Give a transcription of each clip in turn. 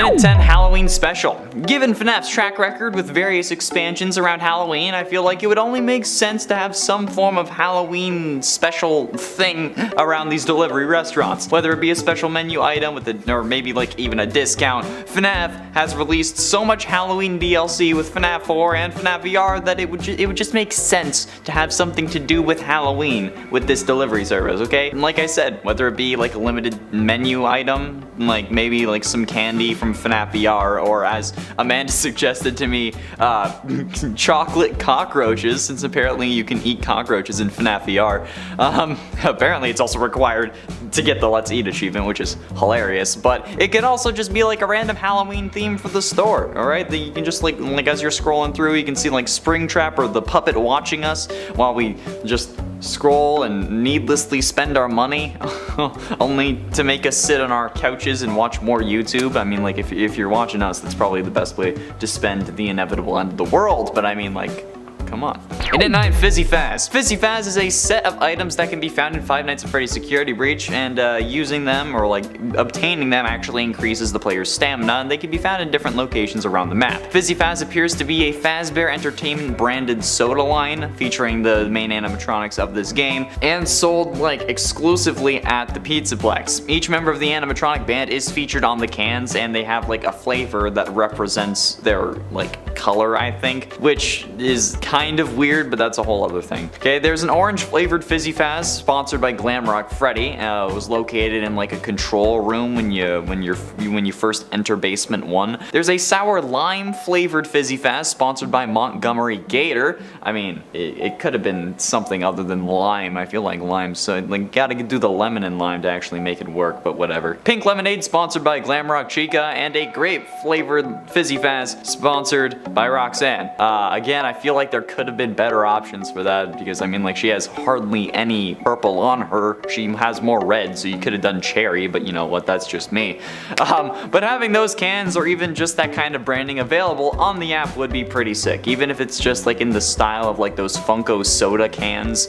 In at 10, Halloween Special. Given FNAF's track record with various expansions around Halloween, I feel like it would only make sense to have some form of Halloween special thing around these delivery restaurants. Whether it be a special menu item or maybe like even a discount. FNAF has released so much Halloween DLC with FNAF 4 and FNAF VR that it would just make sense to have something to do with Halloween with this delivery service, okay? And like I said, whether it be like a limited menu item, like maybe like some candy from FNAF VR, or as Amanda suggested to me, chocolate cockroaches, since apparently you can eat cockroaches in FNAF VR. Apparently it's also required to get the Let's Eat achievement, which is hilarious, but it could also just be like a random Halloween theme for the store, alright? That you can just like as you're scrolling through, you can see like Springtrap or the puppet watching us while we just scroll and needlessly spend our money only to make us sit on our couches and watch more YouTube. I mean, like if you're watching us, that's probably the best way to spend the inevitable end of the world, but I mean, like, come on. And at 9, Fizzy Faz. Fizzy Faz is a set of items that can be found in Five Nights at Freddy's Security Breach, and using them or like obtaining them actually increases the player's stamina, and they can be found in different locations around the map. Fizzy Faz appears to be a Fazbear Entertainment branded soda line featuring the main animatronics of this game and sold like exclusively at the Pizza Plex. Each member of the animatronic band is featured on the cans, and they have like a flavor that represents their like color, I think, which is kind of weird, but that's a whole other thing. Okay, there's an orange flavored Fizzy Faz sponsored by Glamrock Freddy. It was located in like a control room when you first enter basement 1. There's a sour lime flavored Fizzy Faz sponsored by Montgomery Gator. I mean, it could have been something other than lime. I feel like lime, so like gotta do the lemon and lime to actually make it work, but whatever. Pink lemonade sponsored by Glamrock Chica, and a grape flavored Fizzy Faz sponsored by Roxanne. Again, I feel like there could have been better options for that, because I mean, like, she has hardly any purple on her. She has more red, so you could have done cherry, but you know what, that's just me. But having those cans or even just that kind of branding available on the app would be pretty sick, even if it's just like in the style of like those Funko soda cans,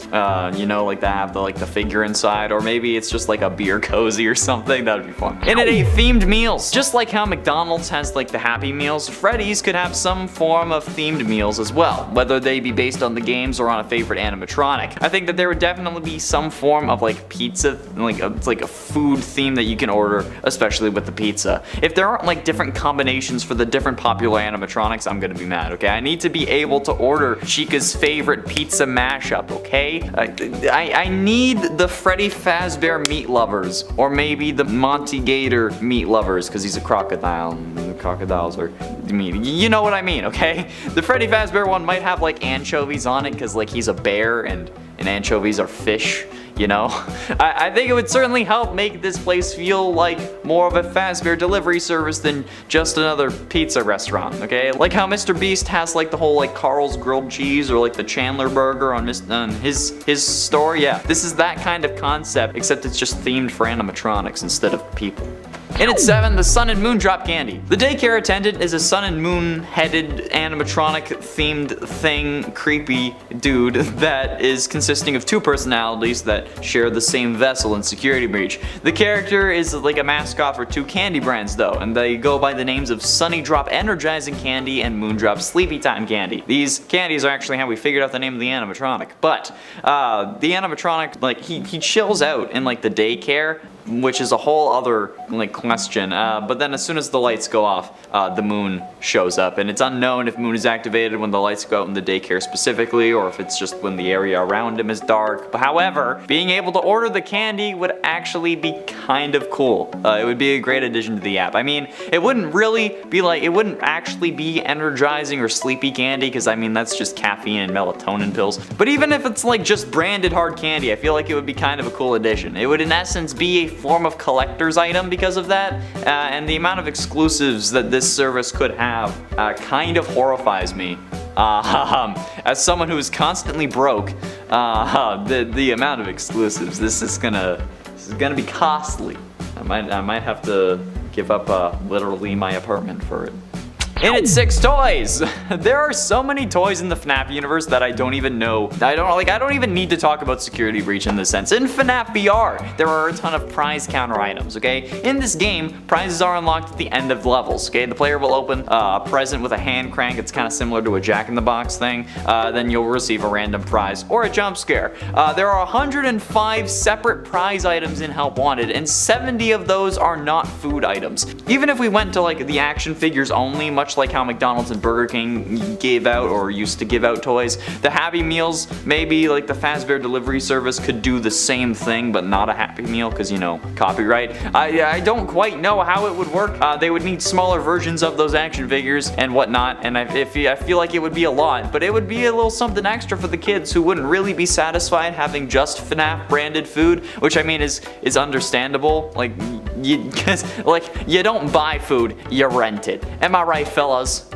you know, like that have the figure inside, or maybe it's just like a beer cozy or something. That would be fun. And at 8, themed meals. Just like how McDonald's has like the Happy Meals, Freddy's could have some form of themed meals as well, whether they be based on the games or on a favorite animatronic. I think that there would definitely be some form of like pizza, it's like a food theme that you can order, especially with the pizza. If there aren't like different combinations for the different popular animatronics, I'm gonna be mad, okay? I need to be able to order Chica's favorite pizza mashup, okay? I need the Freddy Fazbear meat lovers, or maybe the Monty Gator meat lovers, because he's a crocodile. Crocodiles are meat. You know what I mean, okay? The Freddy Fazbear one might have like anchovies on it, because like he's a bear and anchovies are fish, you know? I think it would certainly help make this place feel like more of a Fazbear delivery service than just another pizza restaurant, okay? Like how Mr. Beast has like the whole like Carl's grilled cheese or like the Chandler burger on his store. Yeah, this is that kind of concept, except it's just themed for animatronics instead of people. And at 7, the Sun and Moon Drop Candy. The daycare attendant is a sun and moon headed animatronic themed thing, creepy dude that is consisting of 2 personalities that share the same vessel in Security Breach. The character is like a mascot for 2 candy brands though, and they go by the names of Sunny Drop Energizing Candy and Moondrop Sleepy Time Candy. These candies are actually how we figured out the name of the animatronic, but the animatronic, like he chills out in like the daycare, which is a whole other like question, but then as soon as the lights go off, the moon shows up, and it's unknown if moon is activated when the lights go out in the daycare specifically, or if it's just when the area around him is dark. But however, being able to order the candy would actually be kind of cool. It would be a great addition to the app. I mean, it wouldn't actually be energizing or sleepy candy, because I mean that's just caffeine and melatonin pills. But even if it's like just branded hard candy, I feel like it would be kind of a cool addition. It would in essence be a form of collector's item because of that, and the amount of exclusives that this service could have kind of horrifies me. As someone who is constantly broke, the amount of exclusives, this is gonna be costly. I might have to give up literally my apartment for it. In its 6 toys. There are so many toys in the FNAF universe that I don't even know. I don't even need to talk about security breach in this sense. In FNAF VR, there are a ton of prize counter items, okay? In this game, prizes are unlocked at the end of levels, okay? The player will open a present with a hand crank. It's kind of similar to a Jack-in-the-Box thing. Then you'll receive a random prize or a jump scare. There are 105 separate prize items in Help Wanted, and 70 of those are not food items. Even if we went to like the action figures only, much like how McDonald's and Burger King gave out or used to give out toys, the Happy Meals, maybe like the Fazbear delivery service could do the same thing, but not a Happy Meal because, you know, copyright. I don't quite know how it would work. They would need smaller versions of those action figures and whatnot, and I feel like it would be a lot, but it would be a little something extra for the kids who wouldn't really be satisfied having just FNAF branded food, which I mean is understandable. Like you don't buy food, you rent it. Am I right, fellas?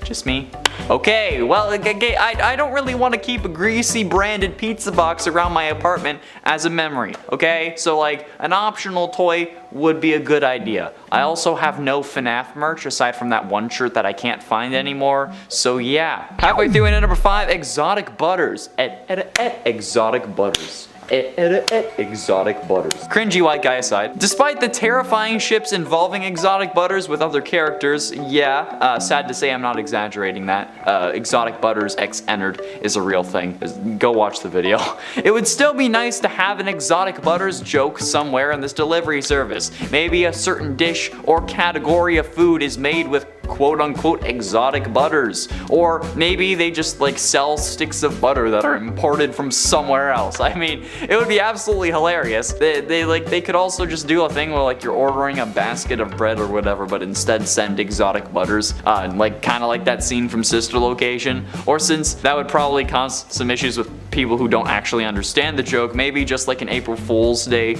Just me? Okay, well, I don't really want to keep a greasy branded pizza box around my apartment as a memory, okay? So like, an optional toy would be a good idea. I also have no FNAF merch aside from that one shirt that I can't find anymore, so yeah. Halfway through into number 5, exotic butters. Exotic butters. Exotic butters. Cringy white guy aside, despite the terrifying ships involving exotic butters with other characters, yeah, sad to say I'm not exaggerating that. Exotic butters X entered is a real thing. Go watch the video. It would still be nice to have an exotic butters joke somewhere in this delivery service. Maybe a certain dish or category of food is made with quote-unquote exotic butters, or maybe they just like sell sticks of butter that are imported from somewhere else. I mean, it would be absolutely hilarious. They could also just do a thing where like you're ordering a basket of bread or whatever, but instead send exotic butters, like kind of like that scene from Sister Location. Or since that would probably cause some issues with people who don't actually understand the joke, maybe just like an April Fool's Day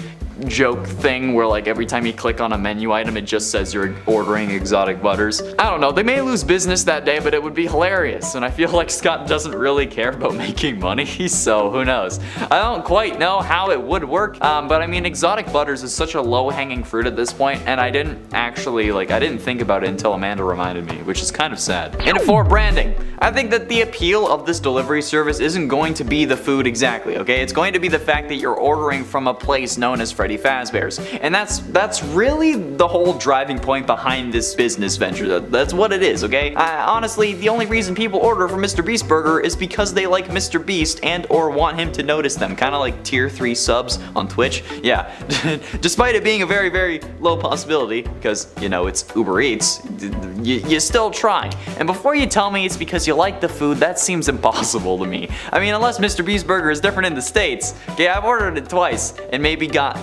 joke thing where like every time you click on a menu item it just says you're ordering exotic butters. I don't know, they may lose business that day, but it would be hilarious, and I feel like Scott doesn't really care about making money, so who knows. I don't quite know how it would work, but I mean, exotic butters is such a low-hanging fruit at this point, and I didn't think about it until Amanda reminded me, which is kind of sad. And for branding, I think that the appeal of this delivery service isn't going to be the food exactly, okay? It's going to be the fact that you're ordering from a place known as Freddy Fazbear's, and that's really the whole driving point behind this business venture. That's what it is, okay? Honestly, the only reason people order from Mr. Beast Burger is because they like Mr. Beast and or want him to notice them, kind of like tier 3 subs on Twitch. Yeah, despite it being a very, very low possibility, because, you know, it's Uber Eats, you still try. And before you tell me it's because you like the food, that seems impossible to me. I mean, unless Mr. Beast Burger is different in the States. Okay, I've ordered it twice and maybe got a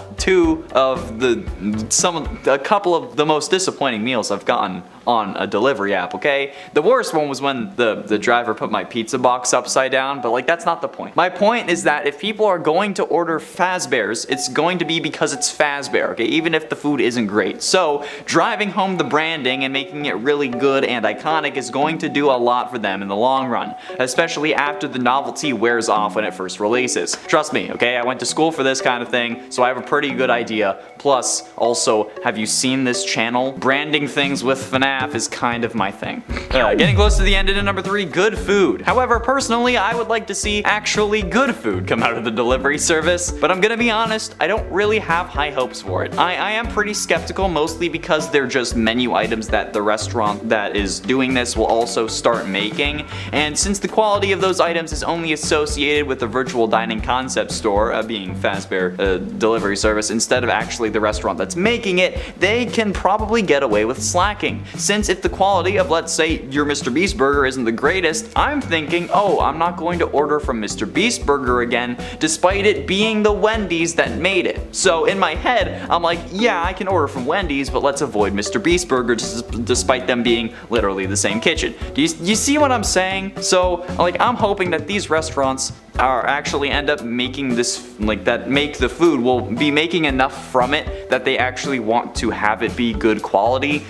couple of the most disappointing meals I've gotten on a delivery app, okay? The worst one was when the driver put my pizza box upside down, but like that's not the point. My point is that if people are going to order Fazbears, it's going to be because it's Fazbear, okay? Even if the food isn't great. So driving home the branding and making it really good and iconic is going to do a lot for them in the long run, especially after the novelty wears off when it first releases. Trust me, okay? I went to school for this kind of thing, so I have a pretty good idea. Plus, also, have you seen this channel? Branding things with FNAF is kind of my thing. Getting close to the end into number 3, good food. However, personally, I would like to see actually good food come out of the delivery service, but I'm gonna be honest, I don't really have high hopes for it. I am pretty skeptical, mostly because they're just menu items that the restaurant that is doing this will also start making, and since the quality of those items is only associated with the virtual dining concept store, being Fazbear delivery service, instead of actually the restaurant that's making it, they can probably get away with slacking. Since if the quality of, let's say, your Mr. Beast Burger isn't the greatest, I'm thinking, oh, I'm not going to order from Mr. Beast Burger again, despite it being the Wendy's that made it. So in my head, I'm like, yeah, I can order from Wendy's, but let's avoid Mr. Beast Burger despite them being literally the same kitchen. Do you see what I'm saying? So, like, I'm hoping that these restaurants are actually end up making this, like, that make the food will be making making enough from it that they actually want to have it be good quality,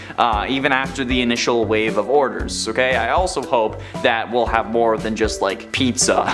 even after the initial wave of orders, okay? I also hope that we'll have more than just like pizza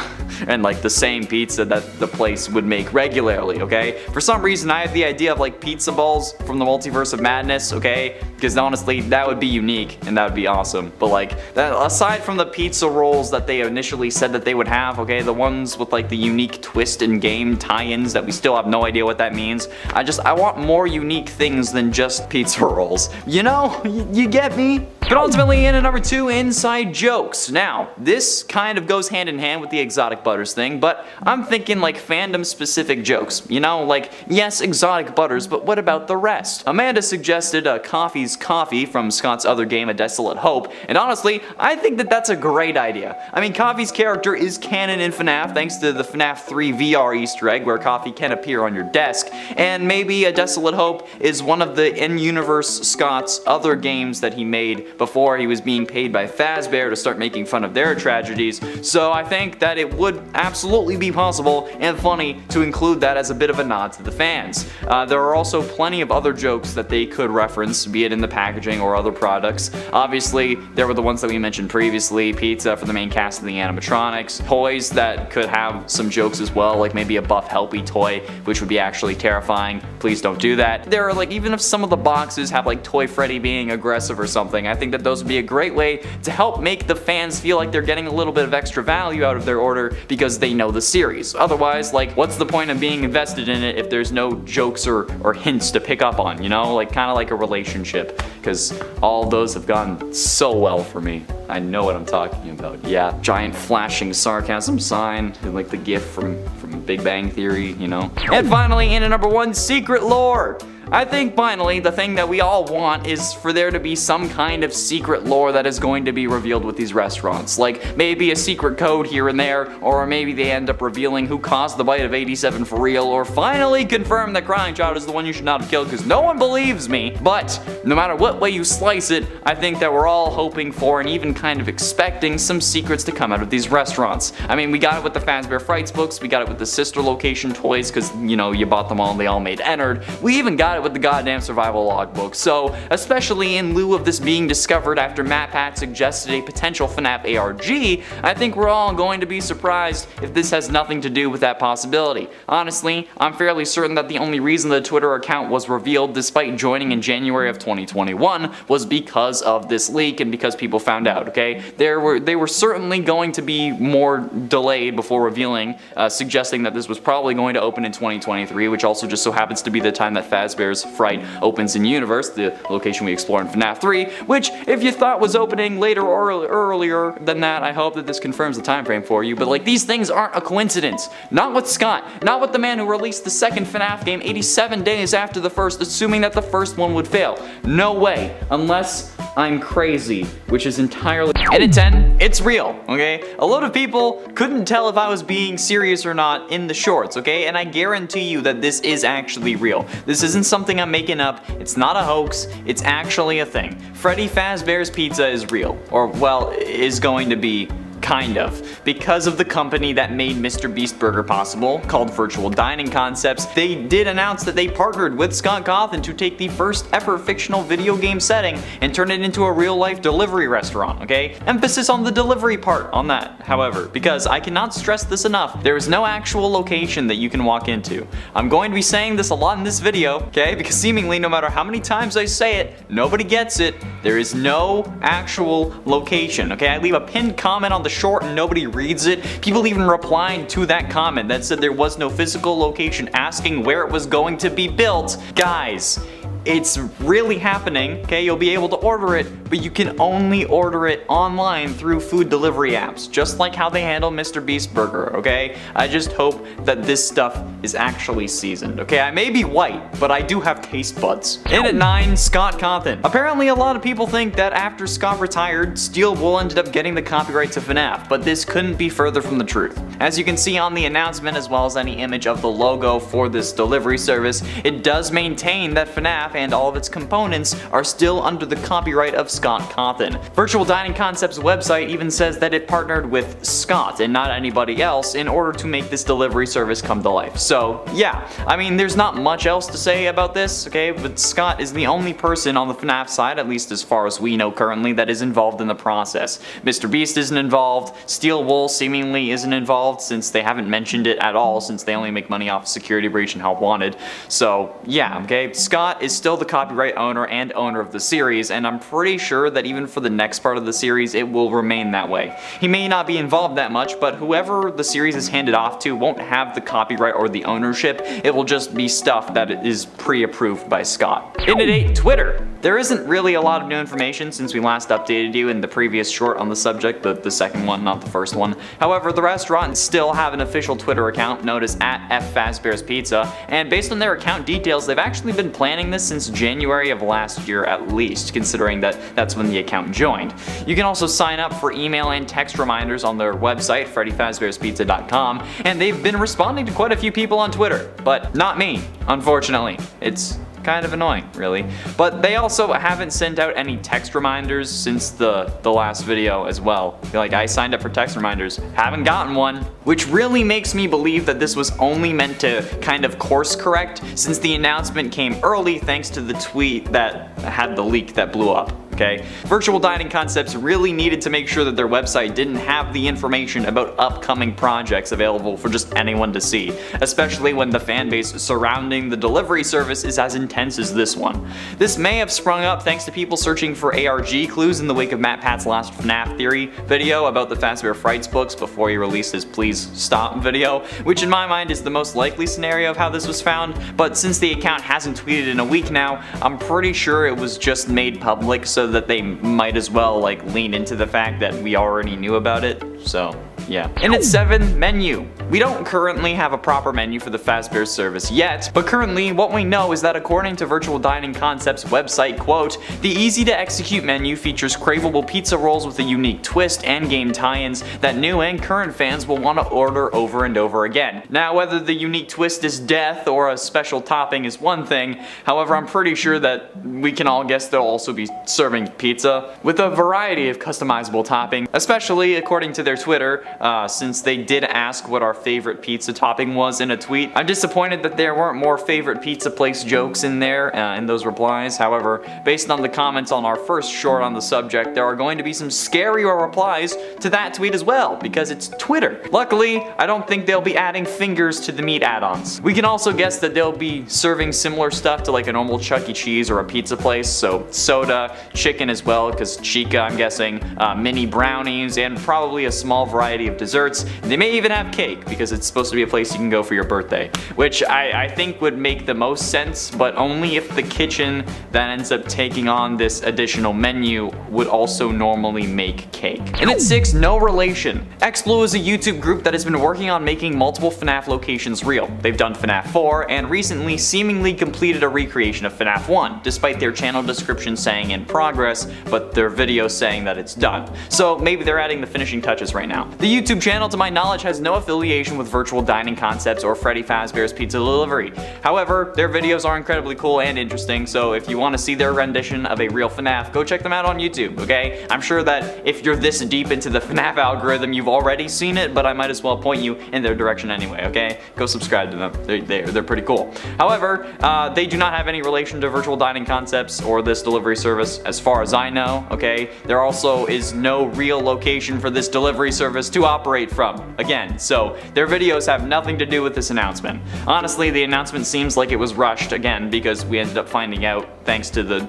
and like the same pizza that the place would make regularly, okay? For some reason I have the idea of like pizza balls from the Multiverse of Madness, okay? Because honestly that would be unique and that would be awesome. But like that, aside from the pizza rolls that they initially said that they would have, okay, the ones with like the unique twist and game tie-ins that we still have no idea what that means, I want more unique things than just pizza rolls. You know? You get me? But ultimately, in at number 2, inside jokes. Now, this kind of goes hand in hand with the exotic butters thing, but I'm thinking like fandom specific jokes. You know, like, yes, exotic butters, but what about the rest? Amanda suggested Coffee's Coffee from Scott's other game, A Desolate Hope, and honestly, I think that that's a great idea. I mean, Coffee's character is canon in FNAF thanks to the FNAF 3 VR Easter egg where Coffee can appear on your desk, and maybe A Desolate Hope is one of the in-universe Scott's other games that he made before he was being paid by Fazbear to start making fun of their tragedies, so I think that it would absolutely be possible and funny to include that as a bit of a nod to the fans. There are also plenty of other jokes that they could reference, be it in the packaging or other products. Obviously, there were the ones that we mentioned previously, pizza for the main cast of the animatronics, toys that could have some jokes as well, like maybe a Buff Helpy toy, which would be actually terrifying. Please don't do that. There are like, even if some of the boxes have like Toy Freddy being aggressive or something, I think that those would be a great way to help make the fans feel like they're getting a little bit of extra value out of their order because they know the series. Otherwise, like, what's the point of being invested in it if there's no jokes or hints to pick up on, you know? Like, kind of like a relationship, because all those have gone so well for me. I know what I'm talking about. Yeah, giant flashing sarcasm sign, like the gif from Big Bang Theory, you know? And finally, in at number 1, secret lore. I think finally the thing that we all want is for there to be some kind of secret lore that is going to be revealed with these restaurants. Like maybe a secret code here and there, or maybe they end up revealing who caused the bite of 87 for real, or finally confirm that Crying Child is the one you should not have killed because no one believes me. But no matter what way you slice it, I think that we're all hoping for and even kind of expecting some secrets to come out of these restaurants. I mean, we got it with the Fazbears Fright books, we got it with the sister location toys because, you know, you bought them all and they all made Ennard. We even got it with the goddamn survival logbook. So, especially in lieu of this being discovered after MatPat suggested a potential FNAF ARG, I think we're all going to be surprised if this has nothing to do with that possibility. Honestly, I'm fairly certain that the only reason the Twitter account was revealed despite joining in January of 2021 was because of this leak and because people found out, okay? They were certainly going to be more delayed before revealing, suggesting that this was probably going to open in 2023, which also just so happens to be the time that Fazbears Fright opens in Universe, the location we explore in FNAF 3, which if you thought was opening later or earlier than that, I hope that this confirms the time frame for you, but like these things aren't a coincidence. Not with Scott, not with the man who released the second FNAF game 87 days after the first, assuming that the first one would fail. No way, unless I'm crazy, which is entirely... And at 10, it's real, okay? A lot of people couldn't tell if I was being serious or not in the shorts, okay? And I guarantee you that this is actually real. This isn't something I'm making up, it's not a hoax, it's actually a thing. Freddy Fazbear's Pizza is real, or well, is going to be. Kind of. Because of the company that made Mr. Beast Burger possible, called Virtual Dining Concepts, they did announce that they partnered with Scott Cawthon to take the first ever fictional video game setting and turn it into a real-life delivery restaurant, okay? Emphasis on the delivery part on that, however, because I cannot stress this enough, there is no actual location that you can walk into. I'm going to be saying this a lot in this video, okay? Because seemingly no matter how many times I say it, nobody gets it. There is no actual location, okay? I leave a pinned comment on the short and nobody reads it. People even replied to that comment that said there was no physical location asking where it was going to be built. Guys, it's really happening, okay? You'll be able to order it, but you can only order it online through food delivery apps, just like how they handle Mr. Beast Burger, okay? I just hope that this stuff is actually seasoned, okay? I may be white, but I do have taste buds. In at 9, Scott Cawthon. Apparently a lot of people think that after Scott retired, Steel Wool ended up getting the copyright to FNAF, but this couldn't be further from the truth. As you can see on the announcement, as well as any image of the logo for this delivery service, it does maintain that FNAF FNAF and all of its components are still under the copyright of Scott Cawthon. Virtual Dining Concepts website even says that it partnered with Scott and not anybody else in order to make this delivery service come to life. So yeah, I mean, there's not much else to say about this, okay, but Scott is the only person on the FNAF side, at least as far as we know currently, that is involved in the process. Mr. Beast isn't involved, Steel Wool seemingly isn't involved since they haven't mentioned it at all, since they only make money off Security Breach and Help Wanted. So yeah, okay, Scott is still the copyright owner and owner of the series, and I'm pretty sure that even for the next part of the series it will remain that way. He may not be involved that much, but whoever the series is handed off to won't have the copyright or the ownership. It will just be stuff that is pre-approved by Scott. In to date, Twitter. There isn't really a lot of new information since we last updated you in the previous short on the subject, the second one, not the first one. However, the restaurant still have an official Twitter account known as @FFazbears Pizza, and based on their account details, they've actually been planning this since January of last year at least, considering that that's when the account joined. You can also sign up for email and text reminders on their website, freddyfazbearspizza.com, and they've been responding to quite a few people on Twitter, but not me, unfortunately. It's kind of annoying, really. But they also haven't sent out any text reminders since the last video as well. Like, I signed up for text reminders, haven't gotten one, which really makes me believe that this was only meant to kind of course correct since the announcement came early thanks to the tweet that had the leak that blew up. Okay? Virtual Dining Concepts really needed to make sure that their website didn't have the information about upcoming projects available for just anyone to see, especially when the fanbase surrounding the delivery service is as intense as this one. This may have sprung up thanks to people searching for ARG clues in the wake of Matt Pat's last FNAF theory video about the Fazbears Fright books before he released his Please Stop video, which in my mind is the most likely scenario of how this was found, but since the account hasn't tweeted in a week now, I'm pretty sure it was just made public so that they might as well like lean into the fact that we already knew about it, so yeah. And at 7, menu. We don't currently have a proper menu for the Fazbears service yet, but currently what we know is that according to Virtual Dining Concepts website, quote, the easy to execute menu features craveable pizza rolls with a unique twist and game tie-ins that new and current fans will want to order over and over again. Now, whether the unique twist is death or a special topping is one thing, however, I'm pretty sure that we can all guess they'll also be serving pizza with a variety of customizable topping, especially according to their Twitter, since they did ask what our favorite pizza topping was in a tweet. I'm disappointed that there weren't more favorite pizza place jokes in there in those replies. However, based on the comments on our first short on the subject, there are going to be some scarier replies to that tweet as well, because it's Twitter. Luckily, I don't think they'll be adding fingers to the meat add-ons. We can also guess that they'll be serving similar stuff to like a normal Chuck E. Cheese or a pizza place, so soda, chicken as well, because Chica, I'm guessing, mini brownies, and probably a small variety of desserts. They may even have cake, because it's supposed to be a place you can go for your birthday, which I think would make the most sense, but only if the kitchen that ends up taking on this additional menu would also normally make cake. And at 6, no relation. XBlue is a YouTube group that has been working on making multiple FNAF locations real. They've done FNAF 4 and recently seemingly completed a recreation of FNAF 1, despite their channel description saying in progress, but their video saying that it's done. So maybe they're adding the finishing touches right now. The YouTube channel, to my knowledge, has no affiliation with Virtual Dining Concepts or Freddy Fazbear's Pizza Delivery. However, their videos are incredibly cool and interesting, so if you want to see their rendition of a real FNAF, go check them out on YouTube, okay? I'm sure that if you're this deep into the FNAF algorithm, you've already seen it, but I might as well point you in their direction anyway, okay? Go subscribe to them. They're pretty cool. However, they do not have any relation to Virtual Dining Concepts or this delivery service as far as I know, okay? There also is no real location for this delivery service to operate from, again, so their videos have nothing to do with this announcement. Honestly, the announcement seems like it was rushed, again, because we ended up finding out thanks to the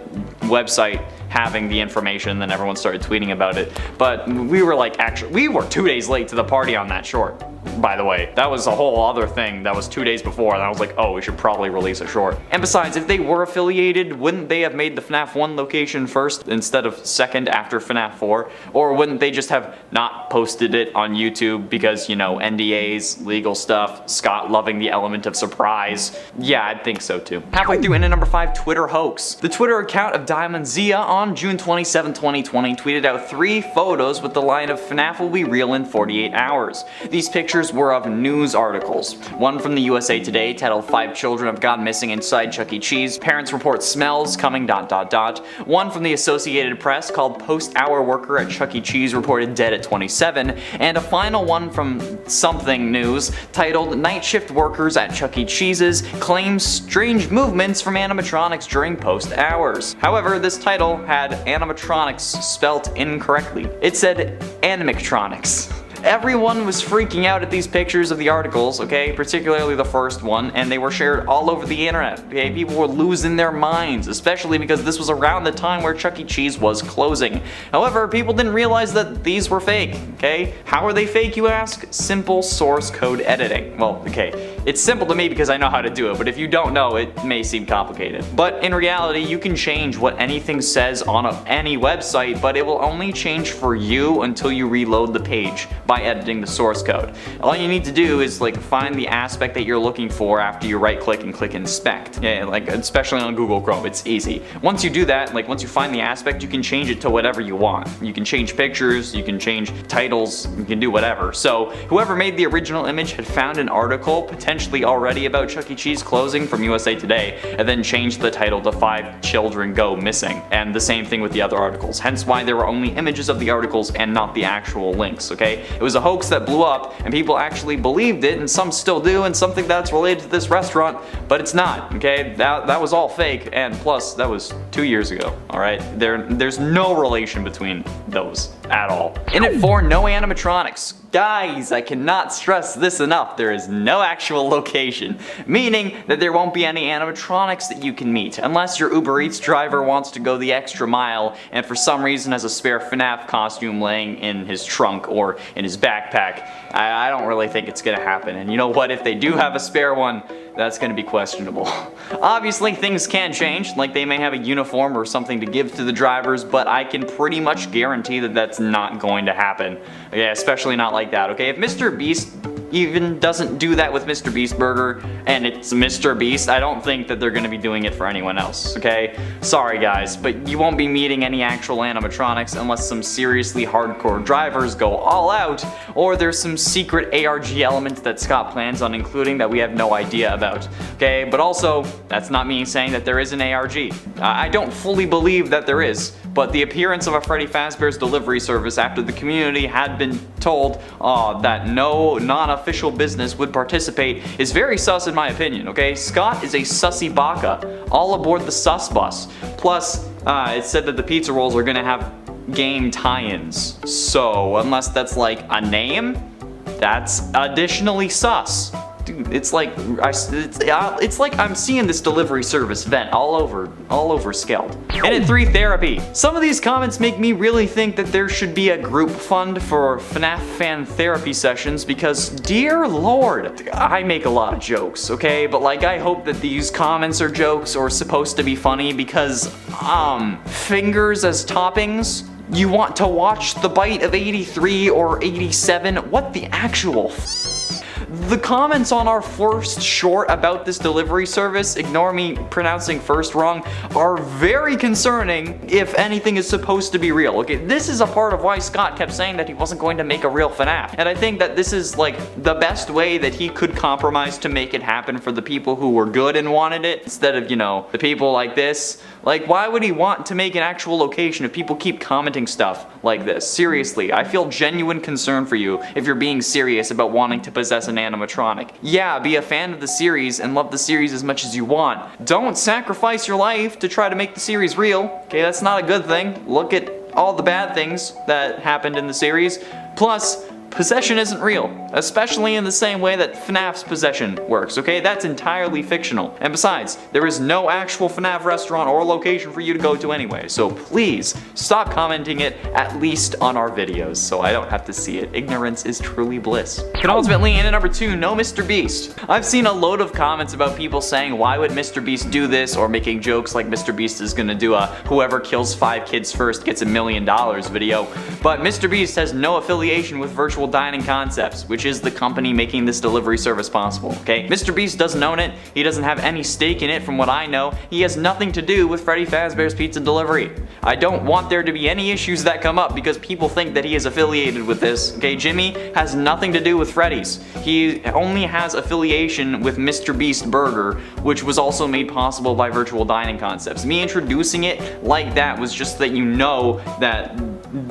website having the information, then everyone started tweeting about it, but we were like, actually, we were 2 days late to the party on that short. By the way, that was a whole other thing that was 2 days before, and I was like, oh, we should probably release a short. And besides, if they were affiliated, wouldn't they have made the FNAF 1 location first instead of second after FNAF 4? Or wouldn't they just have not posted it on YouTube because, you know, NDAs, legal stuff, Scott loving the element of surprise? Yeah, I'd think so too. Halfway through, in at number 5, Twitter hoax. The Twitter account of Diamond Zia on on June 27, 2020, tweeted out 3 photos with the line of FNAF will be real in 48 hours. These pictures were of news articles. One from the USA Today titled 5 children have gone missing inside Chuck E. Cheese. Parents report smells coming ... One from the Associated Press called post-hour worker at Chuck E. Cheese reported dead at 27. And a final one from Something News titled night shift workers at Chuck E. Cheese's claim strange movements from animatronics during post hours. However, this title had animatronics spelt incorrectly. It said animatronics. Everyone was freaking out at these pictures of the articles, okay, particularly the first one, and they were shared all over the internet, okay? People were losing their minds, especially because this was around the time where Chuck E. Cheese was closing. However, people didn't realize that these were fake, okay? How are they fake, you ask? Simple source code editing. Well, okay, it's simple to me because I know how to do it, but if you don't know, it may seem complicated. But in reality, you can change what anything says on any website, but it will only change for you until you reload the page by editing the source code. All you need to do is find the aspect that you're looking for after you right click and click inspect. Yeah, especially on Google Chrome, it's easy. Once you do that, once you find the aspect, you can change it to whatever you want. You can change pictures, you can change titles, you can do whatever. So whoever made the original image had found an article potentially already about Chuck E. Cheese closing from USA Today and then changed the title to 5 children go missing. And the same thing with the other articles. Hence why there were only images of the articles and not the actual links, okay? It was a hoax that blew up and people actually believed it, and some still do, and something that's related to this restaurant, but it's not, okay? That was all fake, and plus that was 2 years ago, alright? There's no relation between those at all. In it for no animatronics. Guys, I cannot stress this enough, there is no actual location, meaning that there won't be any animatronics that you can meet, unless your Uber Eats driver wants to go the extra mile and for some reason has a spare FNAF costume laying in his trunk or in his backpack. I don't really think it's gonna happen, and you know what, if they do have a spare one, that's gonna be questionable. Obviously things can change, they may have a uniform or something to give to the drivers, but I can pretty much guarantee that that's not going to happen. Yeah, especially not like that, okay? If Mr. Beast even doesn't do that with Mr. Beast Burger and it's Mr. Beast, I don't think that they're gonna be doing it for anyone else, okay? Sorry guys, but you won't be meeting any actual animatronics unless some seriously hardcore drivers go all out, or there's some secret ARG element that Scott plans on including that we have no idea about, okay? But also, that's not me saying that there is an ARG. I don't fully believe that there is, but the appearance of a Freddy Fazbear's delivery service after the community had been told that no non-official business would participate is very sus in my opinion, okay? Scott is a sussy baka, all aboard the sus bus. Plus, it said that the pizza rolls are gonna have game tie-ins. So, unless that's a name, that's additionally sus. Dude, it's like I'm seeing this delivery service vent all over Skeld. And at 3 therapy. Some of these comments make me really think that there should be a group fund for FNAF fan therapy sessions because, dear lord, I make a lot of jokes, okay? But I hope that these comments are jokes or supposed to be funny because, fingers as toppings? You want to watch the bite of 83 or 87? What the actual The comments on our first short about this delivery service, ignore me pronouncing first wrong, are very concerning if anything is supposed to be real. Okay, this is a part of why Scott kept saying that he wasn't going to make a real FNAF. And I think that this is the best way that he could compromise to make it happen for the people who were good and wanted it, instead of, the people like this. Why would he want to make an actual location if people keep commenting stuff like this? Seriously, I feel genuine concern for you if you're being serious about wanting to possess an animatronic. Yeah, be a fan of the series and love the series as much as you want. Don't sacrifice your life to try to make the series real. Okay, that's not a good thing. Look at all the bad things that happened in the series. Plus, possession isn't real, especially in the same way that FNAF's possession works, okay? That's entirely fictional. And besides, there is no actual FNAF restaurant or location for you to go to anyway, so please stop commenting it, at least on our videos, so I don't have to see it. Ignorance is truly bliss. And ultimately, in at number 2, no Mr. Beast. I've seen a load of comments about people saying, why would Mr. Beast do this, or making jokes like Mr. Beast is gonna do a whoever kills 5 kids first gets $1 million video, but Mr. Beast has no affiliation with virtual Virtual Dining Concepts, which is the company making this delivery service possible, okay? Mr. Beast doesn't own it, he doesn't have any stake in it from what I know, he has nothing to do with Freddy Fazbear's Pizza Delivery. I don't want there to be any issues that come up because people think that he is affiliated with this, okay? Jimmy has nothing to do with Freddy's. He only has affiliation with Mr. Beast Burger, which was also made possible by Virtual Dining Concepts. Me introducing it like that was just that you know that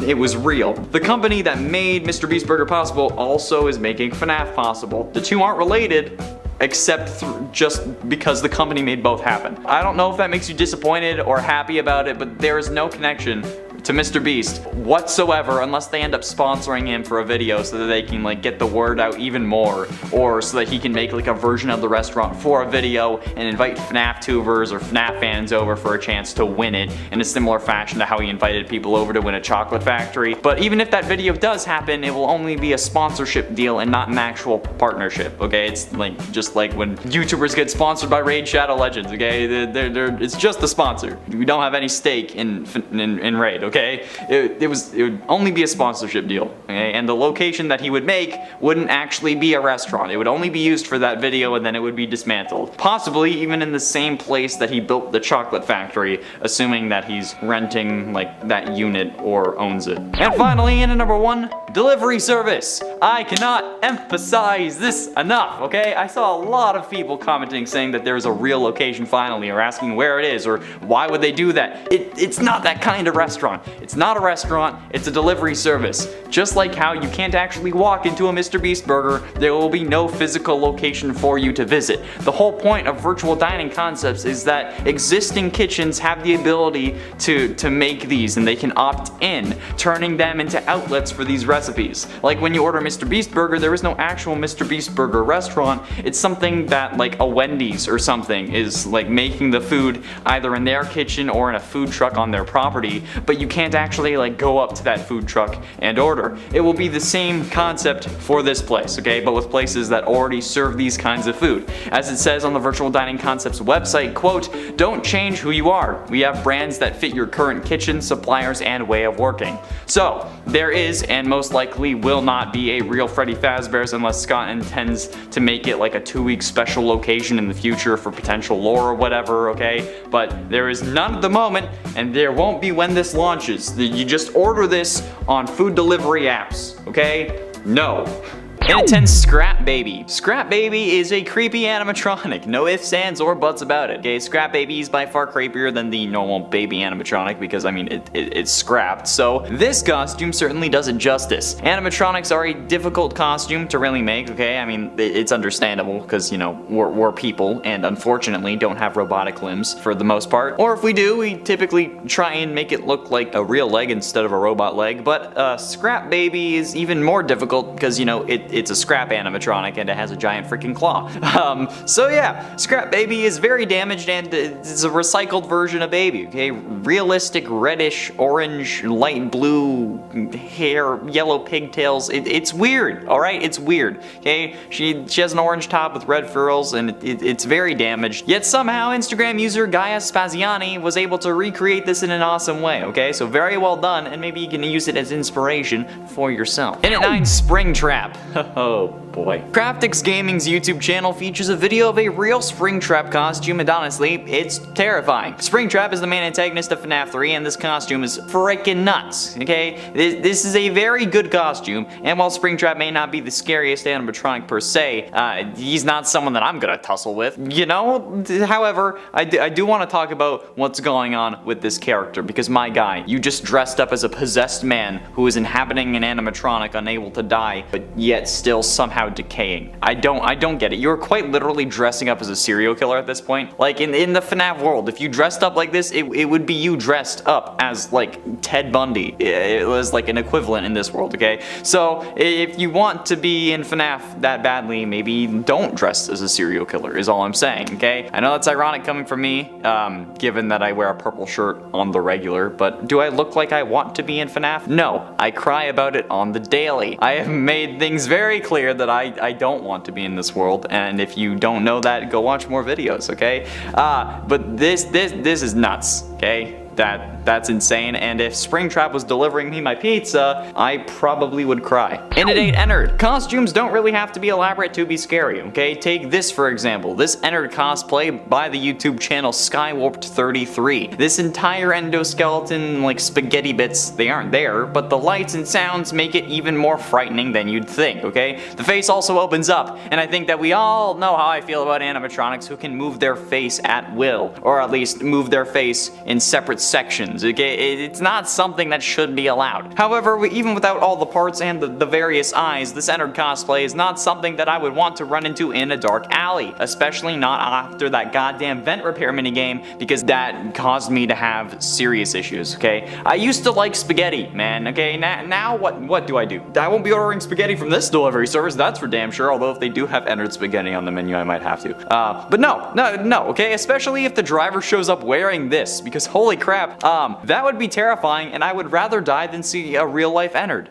it was real. The company that made Mr. Beast Burger possible also is making FNAF possible. The two aren't related, except just because the company made both happen. I don't know if that makes you disappointed or happy about it, but there is no connection to Mr. Beast whatsoever unless they end up sponsoring him for a video so that they can like get the word out even more, or so that he can make like a version of the restaurant for a video and invite FNAF tubers or FNAF fans over for a chance to win it in a similar fashion to how he invited people over to win a chocolate factory. But even if that video does happen, it will only be a sponsorship deal and not an actual partnership, okay? It's like just like when YouTubers get sponsored by Raid Shadow Legends, okay? It's just the sponsor. We don't have any stake in Raid, okay? It would only be a sponsorship deal, okay? And the location that he would make wouldn't actually be a restaurant. It would only be used for that video and then it would be dismantled. Possibly even in the same place that he built the chocolate factory, assuming that he's renting like that unit or owns it. And finally, in at number 1, delivery service. I cannot emphasize this enough, okay? I saw a lot of people commenting saying that there's a real location finally, or asking where it is, or why would they do that? It's not that kind of restaurant. It's not a restaurant, it's a delivery service. Just like how you can't actually walk into a Mr. Beast Burger, there will be no physical location for you to visit. The whole point of Virtual Dining Concepts is that existing kitchens have the ability to make these, and they can opt in, turning them into outlets for these recipes. Like when you order Mr. Beast Burger, there is no actual Mr. Beast Burger restaurant. It's something that like a Wendy's or something is like making the food either in their kitchen or in a food truck on their property, but you can't actually like go up to that food truck and order. It will be the same concept for this place, okay, but with places that already serve these kinds of food. As it says on the Virtual Dining Concepts website, quote, "Don't change who you are. We have brands that fit your current kitchen, suppliers, and way of working." So, there is, and most likely will not be, a real Freddy Fazbear's unless Scott intends to make it like a 2-week special location in the future for potential lore or whatever, okay? But there is none at the moment, and there won't be when this launches. You just order this on food delivery apps, okay? No. In at 10, Scrap Baby. Scrap Baby is a creepy animatronic. No ifs, ands, or buts about it. Okay, Scrap Baby is by far creepier than the normal baby animatronic because, I mean, it's scrapped. So this costume certainly does it justice. Animatronics are a difficult costume to really make, okay? I mean, it's understandable because, you know, we're people and unfortunately don't have robotic limbs for the most part. Or if we do, we typically try and make it look like a real leg instead of a robot leg. But Scrap Baby is even more difficult because, you know, it's a scrap animatronic and it has a giant freaking claw. So yeah, Scrap Baby is very damaged and it's a recycled version of Baby, okay? Realistic reddish, orange, light blue hair, yellow pigtails. It's weird, alright? It's weird, okay? She has an orange top with red furls and it's very damaged. Yet somehow Instagram user Gaia Spaziani was able to recreate this in an awesome way, okay? So very well done, and maybe you can use it as inspiration for yourself. In at 9, Springtrap. Oh boy. Craftix Gaming's YouTube channel features a video of a real Springtrap costume, and honestly, it's terrifying. Springtrap is the main antagonist of FNAF 3, and this costume is freaking nuts, okay? This is a very good costume, and while Springtrap may not be the scariest animatronic per se, he's not someone that I'm gonna tussle with, you know? However, I do want to talk about what's going on with this character, because my guy, you just dressed up as a possessed man who is inhabiting an animatronic unable to die, but yet still somehow decaying. I don't get it. You're quite literally dressing up as a serial killer at this point. Like in the FNAF world, if you dressed up like this, it would be you dressed up as like Ted Bundy. It was like an equivalent in this world, okay? So if you want to be in FNAF that badly, maybe don't dress as a serial killer is all I'm saying, okay? I know that's ironic coming from me, given that I wear a purple shirt on the regular, but do I look like I want to be in FNAF? No, I cry about it on the daily. I have made things very clear that I don't want to be in this world, and if you don't know that, go watch more videos, okay? But this is nuts, okay? that's insane, and if Springtrap was delivering me my pizza, I probably would cry. In at 8, Ennard. Costumes don't really have to be elaborate to be scary, okay? Take this for example. This Ennard cosplay by the YouTube channel Skywarped33. This entire endoskeleton, like spaghetti bits, they aren't there, but the lights and sounds make it even more frightening than you'd think, okay? The face also opens up, and I think that we all know how I feel about animatronics who can move their face at will, or at least move their face in separate sections, okay? It's not something that should be allowed. However, even without all the parts and the various eyes, this Ennard cosplay is not something that I would want to run into in a dark alley, especially not after that goddamn vent repair minigame, because that caused me to have serious issues, okay? I used to like spaghetti, man, okay? Now what do? I won't be ordering spaghetti from this delivery service, that's for damn sure, although if they do have Ennard spaghetti on the menu, I might have to. But no, okay? Especially if the driver shows up wearing this, because holy crap, that would be terrifying, and I would rather die than see a real-life Ennard.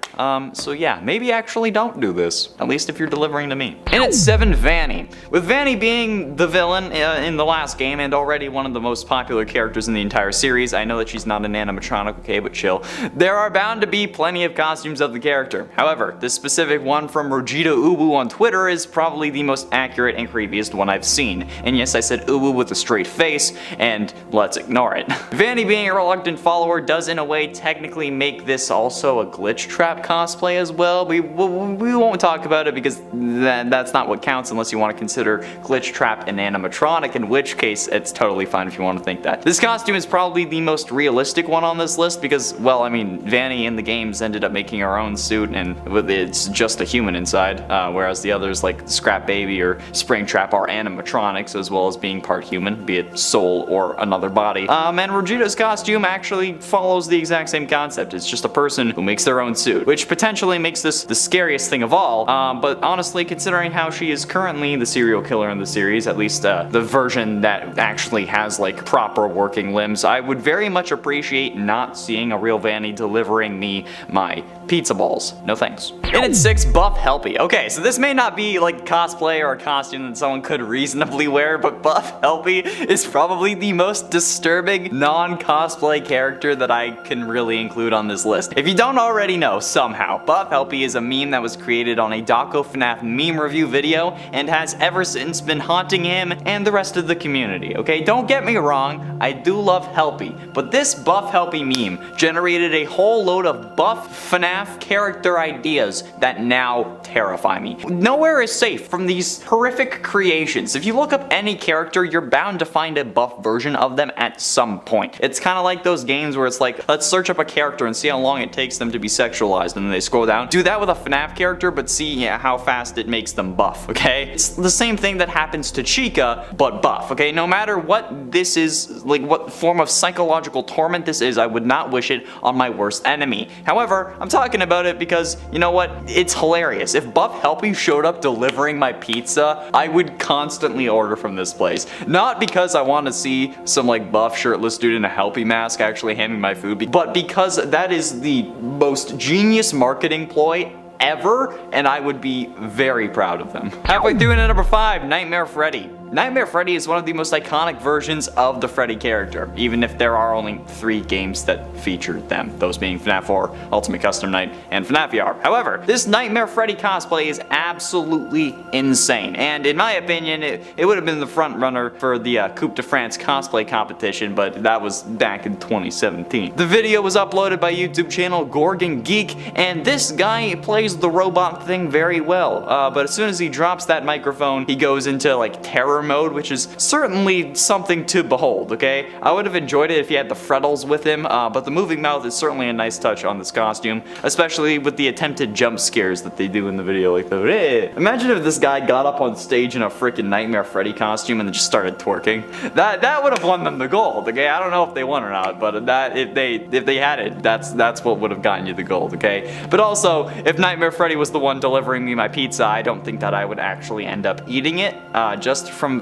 So yeah, maybe actually don't do this, at least if you're delivering to me. And at 7, Vany. With Vany being the villain in the last game, and already one of the most popular characters in the entire series, I know that she's not an animatronic, okay, but chill. There are bound to be plenty of costumes of the character. However, this specific one from Rojita Ubu on Twitter is probably the most accurate and creepiest one I've seen. And yes, I said Ubu with a straight face, and let's ignore it. Vany being a reluctant follower does in a way technically make this also a glitch trap cosplay as well. We won't talk about it because that's not what counts unless you want to consider glitch trap an animatronic, in which case it's totally fine if you want to think that. This costume is probably the most realistic one on this list because, well, I mean, Vany in the games ended up making her own suit and it's just a human inside, whereas the others like Scrap Baby or Springtrap are animatronics as well as being part human, be it soul or another body. And Rojita's costume actually follows the exact same concept. It's just a person who makes their own suit, which potentially makes this the scariest thing of all, but honestly, considering how she is currently the serial killer in the series, at least the version that actually has like proper working limbs, I would very much appreciate not seeing a real Vany delivering me my pizza balls. No thanks. And at 6, Buff Helpy. Okay, so this may not be like cosplay or a costume that someone could reasonably wear, but Buff Helpy is probably the most disturbing non-cosplay character that I can really include on this list. If you don't already know, somehow, Buff Helpy is a meme that was created on a Daco FNAF meme review video and has ever since been haunting him and the rest of the community, okay? Don't get me wrong, I do love Helpy, but this Buff Helpy meme generated a whole load of buff FNAF character ideas that now terrify me. Nowhere is safe from these horrific creations. If you look up any character, you're bound to find a buff version of them at some point. It's kind of like those games where it's like, let's search up a character and see how long it takes them to be sexualized, and then they scroll down. Do that with a FNAF character, but see how fast it makes them buff, okay? It's the same thing that happens to Chica, but buff, okay? No matter what this is, like what form of psychological torment this is, I would not wish it on my worst enemy. However, I'm talking about it because, you know what? It's hilarious. If Buff Helpy showed up delivering my pizza, I would constantly order from this place. Not because I want to see some like buff shirtless dude in a Helpy mask actually hand me my food, but because that is the most genius marketing ploy ever, and I would be very proud of them. Halfway through into number 5, Nightmare Freddy. Nightmare Freddy is one of the most iconic versions of the Freddy character, even if there are only 3 games that feature them, those being FNAF 4, Ultimate Custom Night, and FNAF VR. However, this Nightmare Freddy cosplay is absolutely insane, and in my opinion, it would have been the front runner for the Coupe de France cosplay competition, but that was back in 2017. The video was uploaded by YouTube channel Gorgon Geek, and this guy plays the robot thing very well, but as soon as he drops that microphone, he goes into like terror mode, which is certainly something to behold, okay? I would have enjoyed it if he had the frettles with him, but the moving mouth is certainly a nice touch on this costume, especially with the attempted jump scares that they do in the video, like the Imagine if this guy got up on stage in a freaking Nightmare Freddy costume and then just started twerking. That would have won them the gold, okay? I don't know if they won or not, but that if they had it, that's what would have gotten you the gold, okay? But also, if Nightmare Freddy was the one delivering me my pizza, I don't think that I would actually end up eating it, just from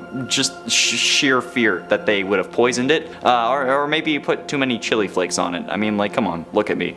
sheer fear that they would have poisoned it, or maybe you put too many chili flakes on it. I mean, like, come on, look at me.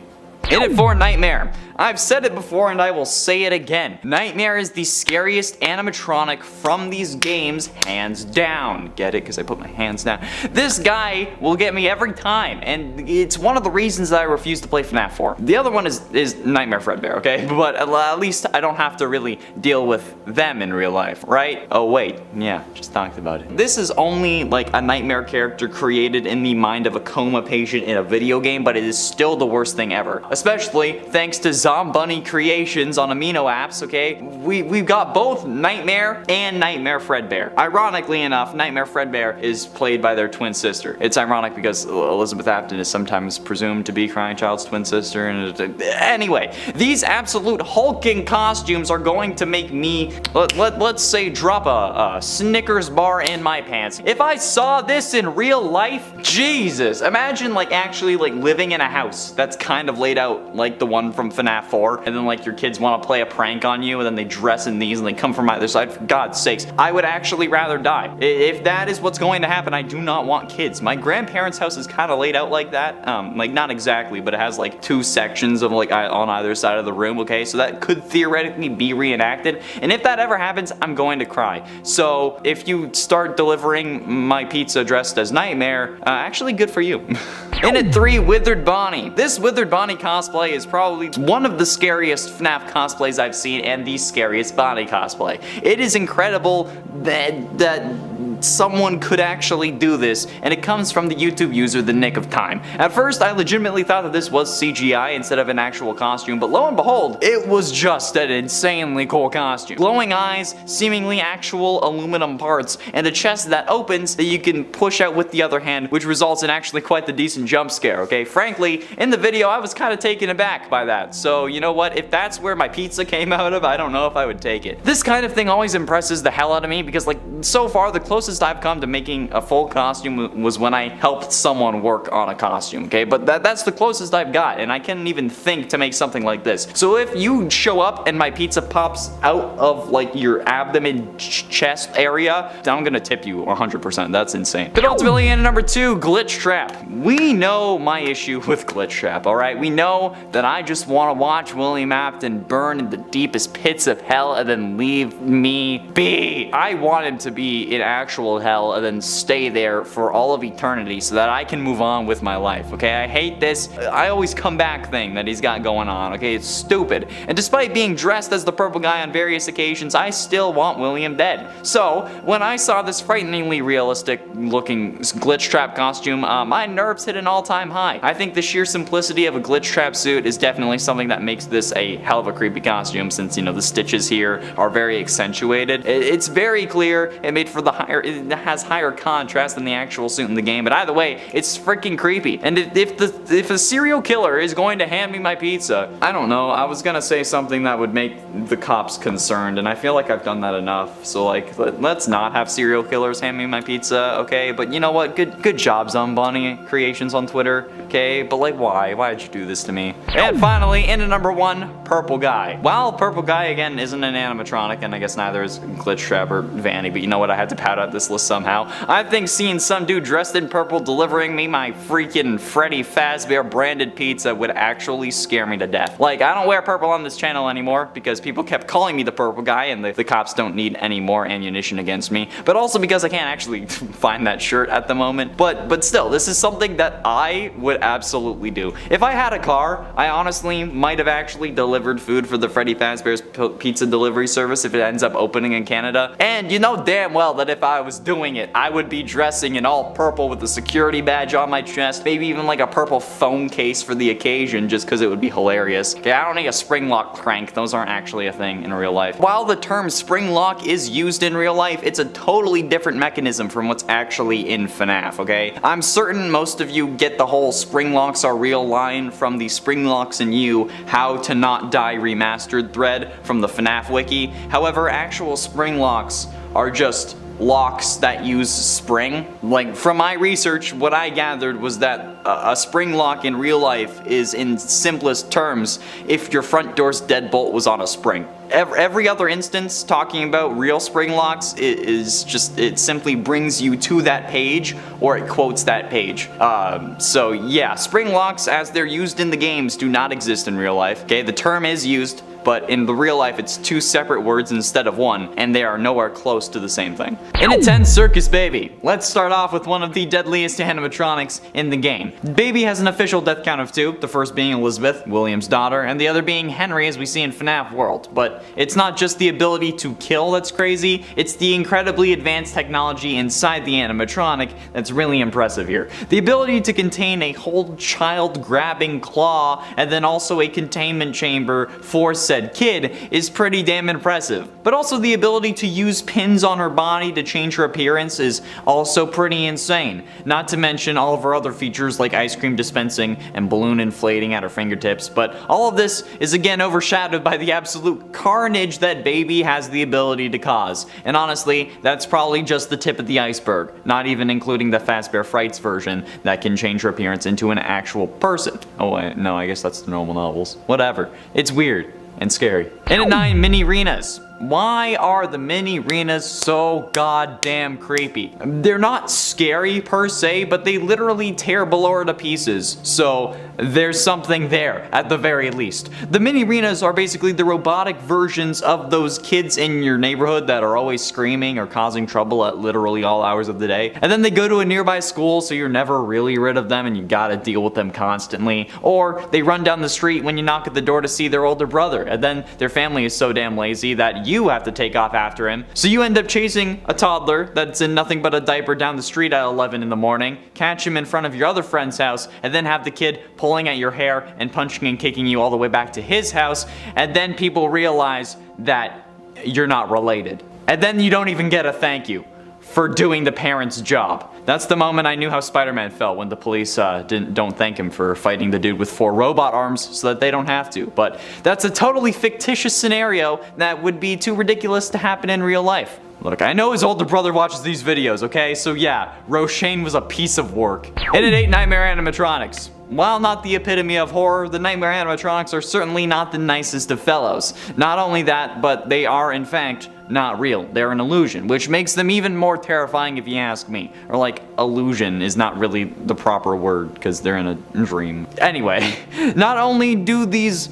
In it for Nightmare. I've said it before and I will say it again. Nightmare is the scariest animatronic from these games, hands down. Get it? Because I put my hands down. This guy will get me every time, and it's one of the reasons that I refuse to play FNAF 4. The other one is Nightmare Fredbear, okay? But at least I don't have to really deal with them in real life, right? Oh wait, yeah, just talked about it. This is only like a nightmare character created in the mind of a coma patient in a video game, but it is still the worst thing ever. Especially thanks to Bunny Creations on Amino Apps, okay? We've got both Nightmare and Nightmare Fredbear. Ironically enough, Nightmare Fredbear is played by their twin sister. It's ironic because Elizabeth Afton is sometimes presumed to be Crying Child's twin sister. And anyway, these absolute hulking costumes are going to make me, let's say, drop a Snickers bar in my pants. If I saw this in real life, Jesus, imagine like actually like living in a house that's kind of laid out like the one from FNAF 4, and then like your kids want to play a prank on you and then they dress in these and they come from either side. For God's sakes, I would actually rather die. If that is what's going to happen, I do not want kids. My grandparents' house is kind of laid out like that. Like not exactly, but it has like 2 sections of like on either side of the room, okay? So that could theoretically be reenacted, and if that ever happens, I'm going to cry. So if you start delivering my pizza dressed as Nightmare, actually good for you. In at 3, Withered Bonnie. This Withered Bonnie cosplay is probably one of the scariest FNAF cosplays I've seen, and the scariest Bonnie cosplay. It is incredible that someone could actually do this, and it comes from the YouTube user The Nick of Time. At first, I legitimately thought that this was CGI instead of an actual costume, but lo and behold, it was just an insanely cool costume. Glowing eyes, seemingly actual aluminum parts, and a chest that opens that you can push out with the other hand, which results in actually quite the decent jump scare, okay? Frankly, in the video, I was kind of taken aback by that, so you know what? If that's where my pizza came out of, I don't know if I would take it. This kind of thing always impresses the hell out of me because, like, so far, the closest I've come to making a full costume was when I helped someone work on a costume, okay? But that's the closest I've got, and I can't even think to make something like this. So if you show up and my pizza pops out of like your abdomen chest area, I'm gonna tip you 100%. That's insane. But ultimately, in number 2, Glitchtrap. We know my issue with Glitchtrap, alright? We know that I just want to watch William Afton burn in the deepest pits of hell and then leave me be. I want him to be in actual hell and then stay there for all of eternity so that I can move on with my life, okay? I hate this I always come back thing that he's got going on, okay? It's stupid. And despite being dressed as the purple guy on various occasions, I still want William dead. So, when I saw this frighteningly realistic looking Glitchtrap costume, my nerves hit an all-time high. I think the sheer simplicity of a Glitchtrap suit is definitely something that makes this a hell of a creepy costume since, you know, the stitches here are very accentuated. It's very clear, it has higher contrast than the actual suit in the game, but either way, it's freaking creepy. And if a serial killer is going to hand me my pizza, I don't know, I was gonna say something that would make the cops concerned, and I feel like I've done that enough, so like, let's not have serial killers hand me my pizza, okay? But you know what, good job, Bunny Creations on Twitter, okay? But like, why'd you do this to me? And finally, into number 1, Purple Guy. While Purple Guy, again, isn't an animatronic, and I guess neither is Glitchtrap or Vany, but you know what, I had to pad out this list somehow. I think seeing some dude dressed in purple delivering me my freaking Freddy Fazbear branded pizza would actually scare me to death. Like, I don't wear purple on this channel anymore because people kept calling me the Purple Guy, and the cops don't need any more ammunition against me, but also because I can't actually find that shirt at the moment. But still, this is something that I would absolutely do. If I had a car, I honestly might have actually delivered food for the Freddy Fazbear's pizza delivery service if it ends up opening in Canada. And you know damn well that if I was doing it, I would be dressing in all purple with a security badge on my chest, maybe even like a purple phone case for the occasion, just because it would be hilarious. Okay, I don't need a spring lock crank. Those aren't actually a thing in real life. While the term spring lock is used in real life, it's a totally different mechanism from what's actually in FNAF, okay? I'm certain most of you get the whole spring locks are real line from the Spring Locks and You How to Not Die Remastered thread from the FNAF wiki. However, actual spring locks are just locks that use spring. Like, from my research, what I gathered was that a spring lock in real life is, in simplest terms, if your front door's deadbolt was on a spring. Every other instance talking about real spring locks is just, it simply brings you to that page, or it quotes that page. So yeah, spring locks as they're used in the games do not exist in real life, okay? The term is used, but in the real life it's two separate words instead of one, and they are nowhere close to the same thing. In a 10 Circus Baby. Let's start off with one of the deadliest animatronics in the game. Baby has an official death count of 2, the first being Elizabeth, William's daughter, and the other being Henry as we see in FNAF World. But it's not just the ability to kill that's crazy, it's the incredibly advanced technology inside the animatronic that's really impressive here. The ability to contain a whole child grabbing claw and then also a containment chamber for said kid is pretty damn impressive. But also the ability to use pins on her body to change her appearance is also pretty insane. Not to mention all of her other features like ice cream dispensing and balloon inflating at her fingertips, but all of this is again overshadowed by the absolute carnage that Baby has the ability to cause. And honestly, that's probably just the tip of the iceberg, not even including the Fazbears Fright's version that can change her appearance into an actual person. Oh wait, no, I guess that's the normal novels. Whatever. It's weird and scary. In at 9, Mini-Renas. Why are the Mini-Renas so goddamn creepy? They're not scary per se, but they literally tear Ballora to pieces, so there's something there at the very least. The Mini-Renas are basically the robotic versions of those kids in your neighborhood that are always screaming or causing trouble at literally all hours of the day. And then they go to a nearby school, so you're never really rid of them and you gotta deal with them constantly. Or they run down the street when you knock at the door to see their older brother, and then their family is so damn lazy that you have to take off after him. So you end up chasing a toddler that's in nothing but a diaper down the street at 11 in the morning, catch him in front of your other friend's house, and then have the kid pulling at your hair and punching and kicking you all the way back to his house, and then people realize that you're not related. And then you don't even get a thank you for doing the parent's job. That's the moment I knew how Spider-Man felt when the police don't thank him for fighting the dude with 4 robot arms so that they don't have to. But that's a totally fictitious scenario that would be too ridiculous to happen in real life. Look, I know his older brother watches these videos, okay? So yeah, Roshane was a piece of work. In at 8, Nightmare Animatronics. While not the epitome of horror, the Nightmare Animatronics are certainly not the nicest of fellows. Not only that, but they are in fact not real. They're an illusion, which makes them even more terrifying if you ask me. Or like, illusion is not really the proper word because they're in a dream. Anyway, not only do these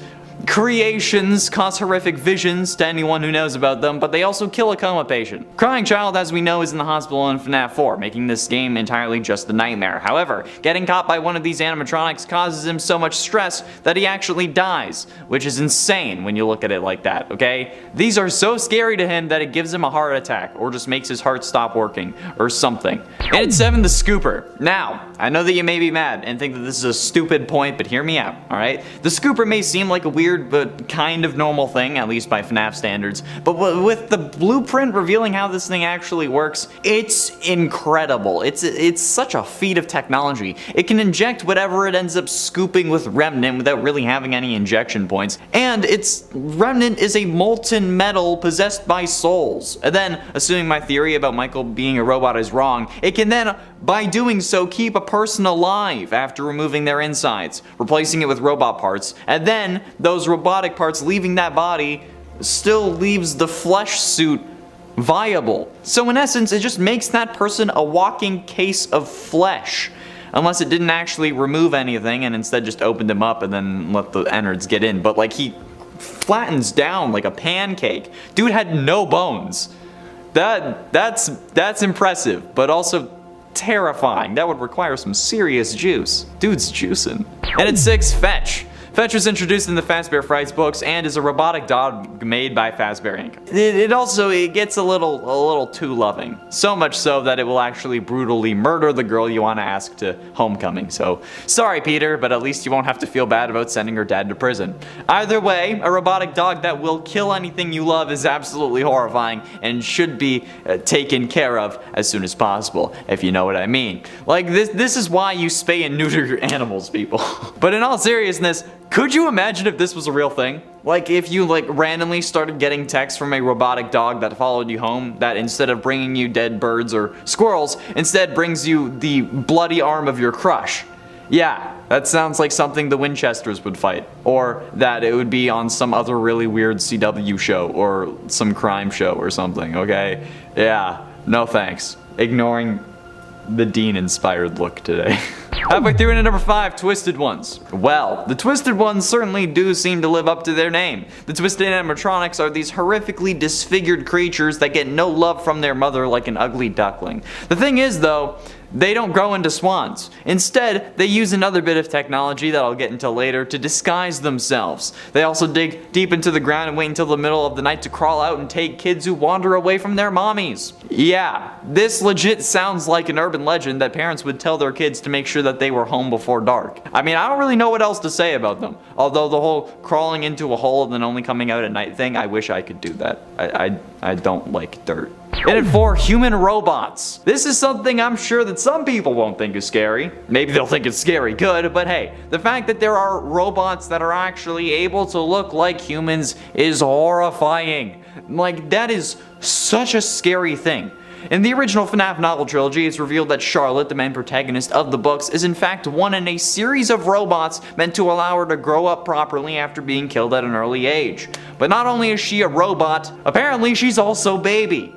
creations cause horrific visions to anyone who knows about them, but they also kill a coma patient. Crying Child, as we know, is in the hospital in FNAF 4, making this game entirely just a nightmare. However, getting caught by one of these animatronics causes him so much stress that he actually dies, which is insane when you look at it like that, okay? These are so scary to him that it gives him a heart attack, or just makes his heart stop working, or something. And at 7, the Scooper. Now, I know that you may be mad and think that this is a stupid point, but hear me out, alright? The Scooper may seem like a weird but kind of normal thing, at least by FNAF standards, but with the blueprint revealing how this thing actually works, it's incredible. It's such a feat of technology. It can inject whatever it ends up scooping with Remnant without really having any injection points, and its Remnant is a molten metal possessed by souls. And then, assuming my theory about Michael being a robot is wrong, it can then, by doing so, keep a person alive after removing their insides, replacing it with robot parts, and then those robotic parts leaving that body still leaves the flesh suit viable. So in essence, it just makes that person a walking case of flesh. Unless it didn't actually remove anything and instead just opened him up and then let the innards get in. But like, he flattens down like a pancake. Dude had no bones. That's impressive, but also terrifying. That would require some serious juice. Dude's juicing. And at 6, Fetch. Fetch was introduced in the Fazbears Fright books and is a robotic dog made by Fazbear Inc. It gets a little too loving. So much so that it will actually brutally murder the girl you want to ask to homecoming. So, sorry Peter, but at least you won't have to feel bad about sending her dad to prison. Either way, a robotic dog that will kill anything you love is absolutely horrifying and should be taken care of as soon as possible, if you know what I mean. Like, this is why you spay and neuter your animals, people. But in all seriousness, could you imagine if this was a real thing? Like if you randomly started getting texts from a robotic dog that followed you home that instead of bringing you dead birds or squirrels, instead brings you the bloody arm of your crush. Yeah, that sounds like something the Winchesters would fight. Or that it would be on some other really weird CW show or some crime show or something, okay? Yeah, no thanks. Ignoring the Dean-inspired look today. Halfway through into number 5, Twisted Ones. Well, the Twisted Ones certainly do seem to live up to their name. The Twisted Animatronics are these horrifically disfigured creatures that get no love from their mother like an ugly duckling. The thing is though, they don't grow into swans. Instead, they use another bit of technology that I'll get into later to disguise themselves. They also dig deep into the ground and wait until the middle of the night to crawl out and take kids who wander away from their mommies. Yeah, this legit sounds like an urban legend that parents would tell their kids to make sure that they were home before dark. I mean, I don't really know what else to say about them. Although the whole crawling into a hole and then only coming out at night thing, I wish I could do that. I don't like dirt. And at 4, human robots. This is something I'm sure that some people won't think is scary. Maybe they'll think it's scary good, but hey, the fact that there are robots that are actually able to look like humans is horrifying. Like, that is such a scary thing. In the original FNAF novel trilogy, it's revealed that Charlotte, the main protagonist of the books, is in fact one in a series of robots meant to allow her to grow up properly after being killed at an early age. But not only is she a robot, apparently she's also baby.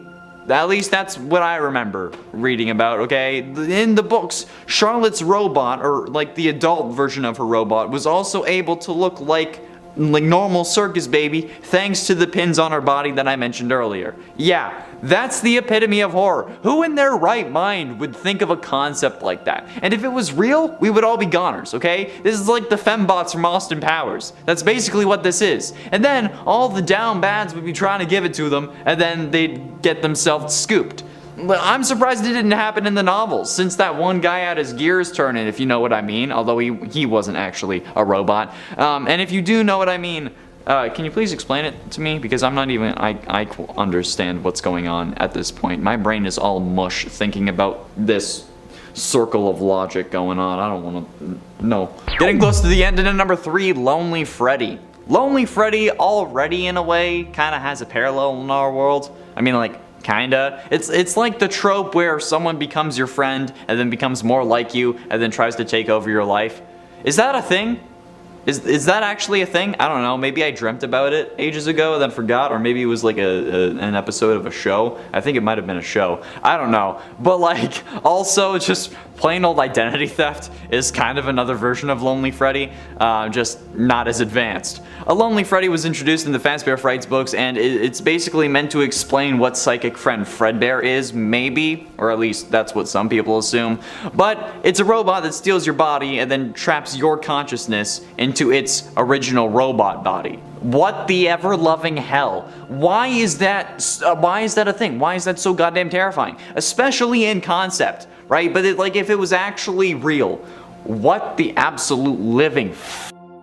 At least that's what I remember reading about, okay? In the books, Charlotte's robot, or like the adult version of her robot, was also able to look like normal Circus baby thanks to the pins on her body that I mentioned earlier. Yeah, that's the epitome of horror. Who in their right mind would think of a concept like that? And if it was real, we would all be goners, okay? This is like the fembots from Austin Powers. That's basically what this is. And then all the down bads would be trying to give it to them, and then they'd get themselves scooped. I'm surprised it didn't happen in the novels, since that one guy had his gears turning, if you know what I mean, although he wasn't actually a robot. And if you do know what I mean, can you please explain it to me? Because I'm not even, I understand what's going on at this point. My brain is all mush thinking about this circle of logic going on. I don't want to, no. Getting close to the end, and at number 3, Lonely Freddy. Lonely Freddy already, in a way, kind of has a parallel in our world. I mean, like, kinda. It's like the trope where someone becomes your friend and then becomes more like you and then tries to take over your life. Is that a thing? Is that actually a thing? I don't know. Maybe I dreamt about it ages ago and then forgot, or maybe it was like an episode of a show. I think it might have been a show. I don't know. But like, also just plain old identity theft is kind of another version of Lonely Freddy, just not as advanced. A Lonely Freddy was introduced in the Fazbears Fright books, and it's basically meant to explain what psychic friend Fredbear is, maybe, or at least that's what some people assume. But it's a robot that steals your body and then traps your consciousness into its original robot body. What the ever-loving hell? Why is that a thing? Why is that so goddamn terrifying? Especially in concept, right? But like, if it was actually real, what the absolute living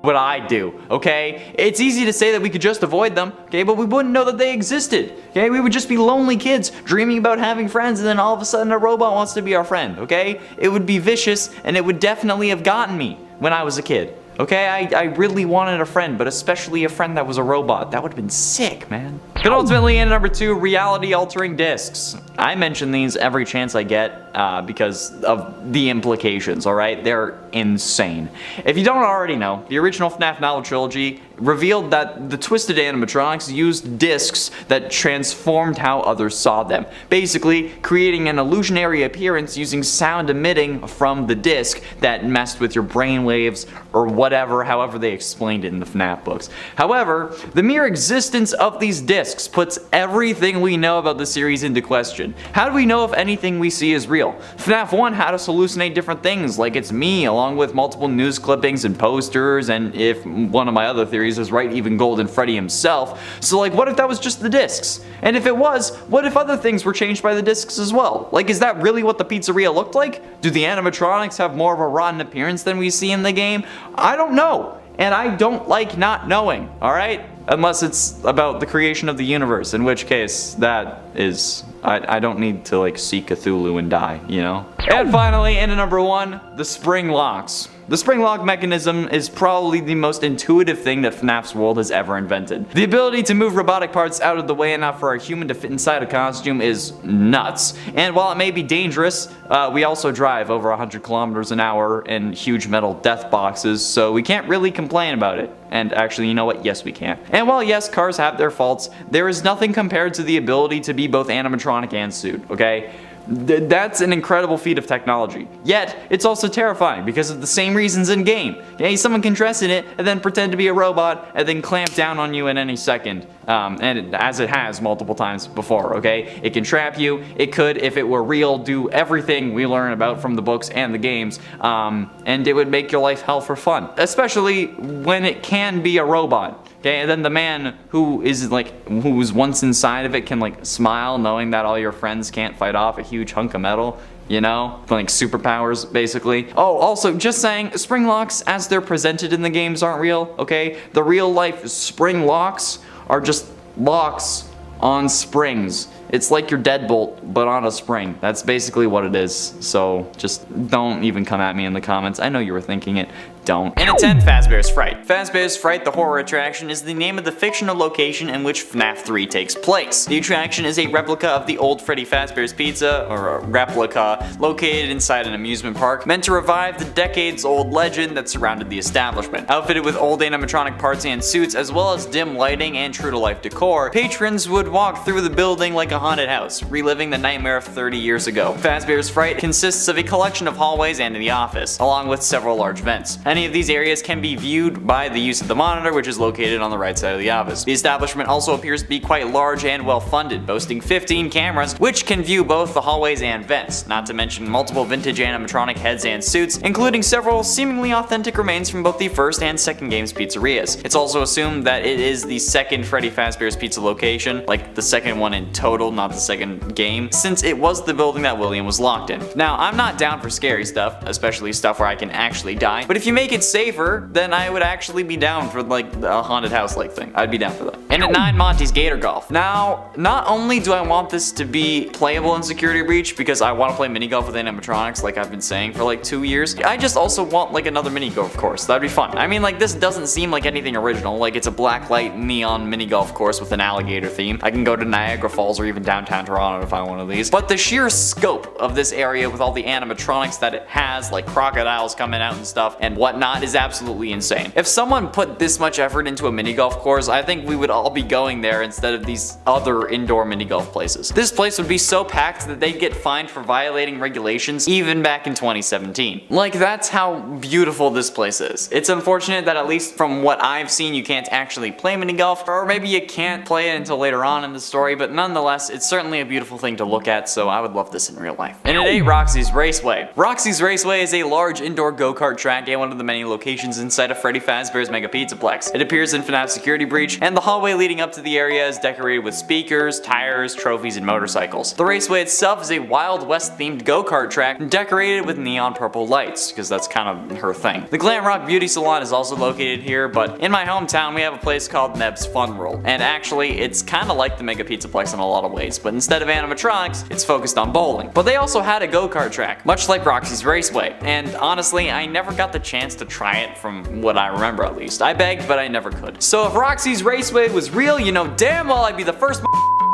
would I do, okay? It's easy to say that we could just avoid them, okay, but we wouldn't know that they existed, okay? We would just be lonely kids dreaming about having friends, and then all of a sudden a robot wants to be our friend, okay? It would be vicious, and it would definitely have gotten me when I was a kid. Okay, I really wanted a friend, but especially a friend that was a robot. That would have been sick, man. But ultimately, in number 2, reality-altering discs. I mention these every chance I get because of the implications, alright? They're insane. If you don't already know, the original FNAF novel trilogy revealed that the Twisted Animatronics used discs that transformed how others saw them. Basically, creating an illusionary appearance using sound emitting from the disc that messed with your brainwaves or whatever, however they explained it in the FNAF books. However, the mere existence of these discs puts everything we know about the series into question. How do we know if anything we see is real? FNAF 1 had us hallucinate different things, like it's me, along with multiple news clippings and posters, and if one of my other theories is right, even Golden Freddy himself. So like, what if that was just the discs? And if it was, what if other things were changed by the discs as well? Like, is that really what the pizzeria looked like? Do the animatronics have more of a rotten appearance than we see in the game? I don't know, and I don't like not knowing, alright? Unless it's about the creation of the universe, in which case, that is, I don't need to like see Cthulhu and die, you know? And finally, into number 1, the spring locks. The spring lock mechanism is probably the most intuitive thing that FNAF's world has ever invented. The ability to move robotic parts out of the way enough for a human to fit inside a costume is nuts. And while it may be dangerous, we also drive over 100 kilometers an hour in huge metal death boxes, so we can't really complain about it. And actually, you know what? Yes, we can. And while yes, cars have their faults, there is nothing compared to the ability to be both animatronic and suit, okay? That's an incredible feat of technology. Yet, it's also terrifying because of the same reasons in game. Okay, someone can dress in it and then pretend to be a robot and then clamp down on you in any second. As it has multiple times before, okay? It can trap you. It could, if it were real, do everything we learn about from the books and the games. And it would make your life hell for fun. Especially when it can be a robot. Okay, and then the man who's once inside of it can like smile knowing that all your friends can't fight off a huge hunk of metal. You know, like superpowers, basically. Oh, also, just saying, spring locks as they're presented in the games aren't real, okay? The real life spring locks are just locks on springs. It's like your deadbolt, but on a spring. That's basically what it is. So just don't even come at me in the comments. I know you were thinking it. Don't. And at 10, Fazbears Fright. Fazbears Fright, the horror attraction, is the name of the fictional location in which FNAF 3 takes place. The attraction is a replica of the old Freddy Fazbear's Pizza, or a replica, located inside an amusement park, meant to revive the decades-old legend that surrounded the establishment. Outfitted with old animatronic parts and suits, as well as dim lighting and true-to-life decor, patrons would walk through the building like a haunted house, reliving the nightmare of 30 years ago. Fazbears Fright consists of a collection of hallways and the office, along with several large vents. Any of these areas can be viewed by the use of the monitor, which is located on the right side of the office. The establishment also appears to be quite large and well funded, boasting 15 cameras, which can view both the hallways and vents, not to mention multiple vintage animatronic heads and suits, including several seemingly authentic remains from both the first and second game's pizzerias. It's also assumed that it is the second Freddy Fazbear's Pizza location, like the second one in total, not the second game, since it was the building that William was locked in. Now, I'm not down for scary stuff, especially stuff where I can actually die, but if you make it safer, then I would actually be down for like a haunted house like thing. I'd be down for that. And at 9, Montys Gator Golf. Now, not only do I want this to be playable in Security Breach because I want to play mini golf with animatronics like I've been saying for like 2 years, I just also want like another mini golf course. That'd be fun. I mean, like, this doesn't seem like anything original. Like, it's a black light neon mini golf course with an alligator theme. I can go to Niagara Falls or even downtown Toronto to find one of these. But the sheer scope of this area with all the animatronics that it has, like crocodiles coming out and stuff and whatnot, is absolutely insane. If someone put this much effort into a mini golf course, I think we would all be going there instead of these other indoor mini golf places. This place would be so packed that they'd get fined for violating regulations even back in 2017. Like, that's how beautiful this place is. It's unfortunate that at least from what I've seen, you can't actually play mini golf, or maybe you can't play it until later on in the story, but nonetheless, it's certainly a beautiful thing to look at, so I would love this in real life. And at 8, Roxys Raceway. Roxys Raceway is a large indoor go-kart track and one of the many locations inside of Freddy Fazbear's Mega Pizzaplex. It appears in FNAF Security Breach, and the hallway leading up to the area is decorated with speakers, tires, trophies, and motorcycles. The raceway itself is a Wild West themed go-kart track decorated with neon purple lights, because that's kind of her thing. The Glam Rock Beauty Salon is also located here, but in my hometown we have a place called Neb's Fun Roll, and actually it's kind of like the Mega Pizzaplex in a lot of ways, but instead of animatronics, it's focused on bowling. But they also had a go-kart track, much like Roxys Raceway, and honestly, I never got the chance to try it from what I remember at least. I begged, but I never could. So if Roxys Raceway was real, you know damn well I'd be the first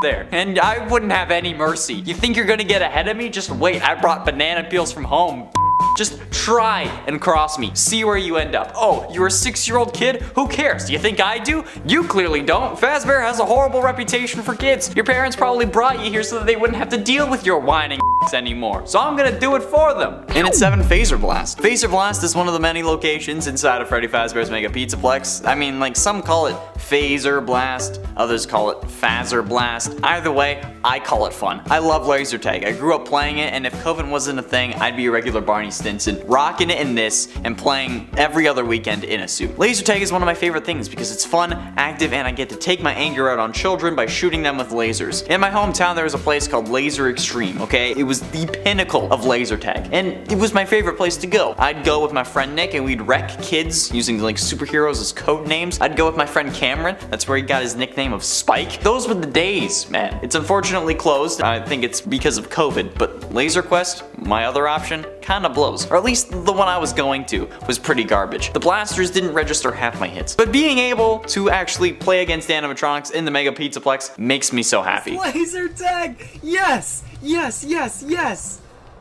there, and I wouldn't have any mercy. You think you're gonna get ahead of me? Just wait, I brought banana peels from home. Just try and cross me. See where you end up. Oh, you're a 6-year-old kid? Who cares? Do you think I do? You clearly don't. Fazbear has a horrible reputation for kids. Your parents probably brought you here so that they wouldn't have to deal with your whining anymore. So I'm gonna do it for them. And at 7, Phaser Blast. Phaser Blast is one of the many locations inside of Freddy Fazbear's Mega Pizzaplex. I mean, like, some call it Phaser Blast, others call it Fazer Blast. Either way, I call it fun. I love laser tag. I grew up playing it, and if COVID wasn't a thing, I'd be a regular Barney Stinson, rocking it in this and playing every other weekend in a suit. Laser tag is one of my favorite things because it's fun, active, and I get to take my anger out on children by shooting them with lasers. In my hometown, there was a place called Laser Extreme, okay? It was the pinnacle of laser tag, and it was my favorite place to go. I'd go with my friend Nick, and we'd wreck kids using like superheroes as code names. I'd go with my friend Cameron. That's where he got his nickname of Spike. Those were the days, man. It's unfortunately closed. I think it's because of COVID, but Laser Quest, my other option, kinda blows. Or at least the one I was going to was pretty garbage. The blasters didn't register half my hits. But being able to actually play against animatronics in the Mega Pizzaplex makes me so happy. Laser tag! Yes! Yes, yes, yes!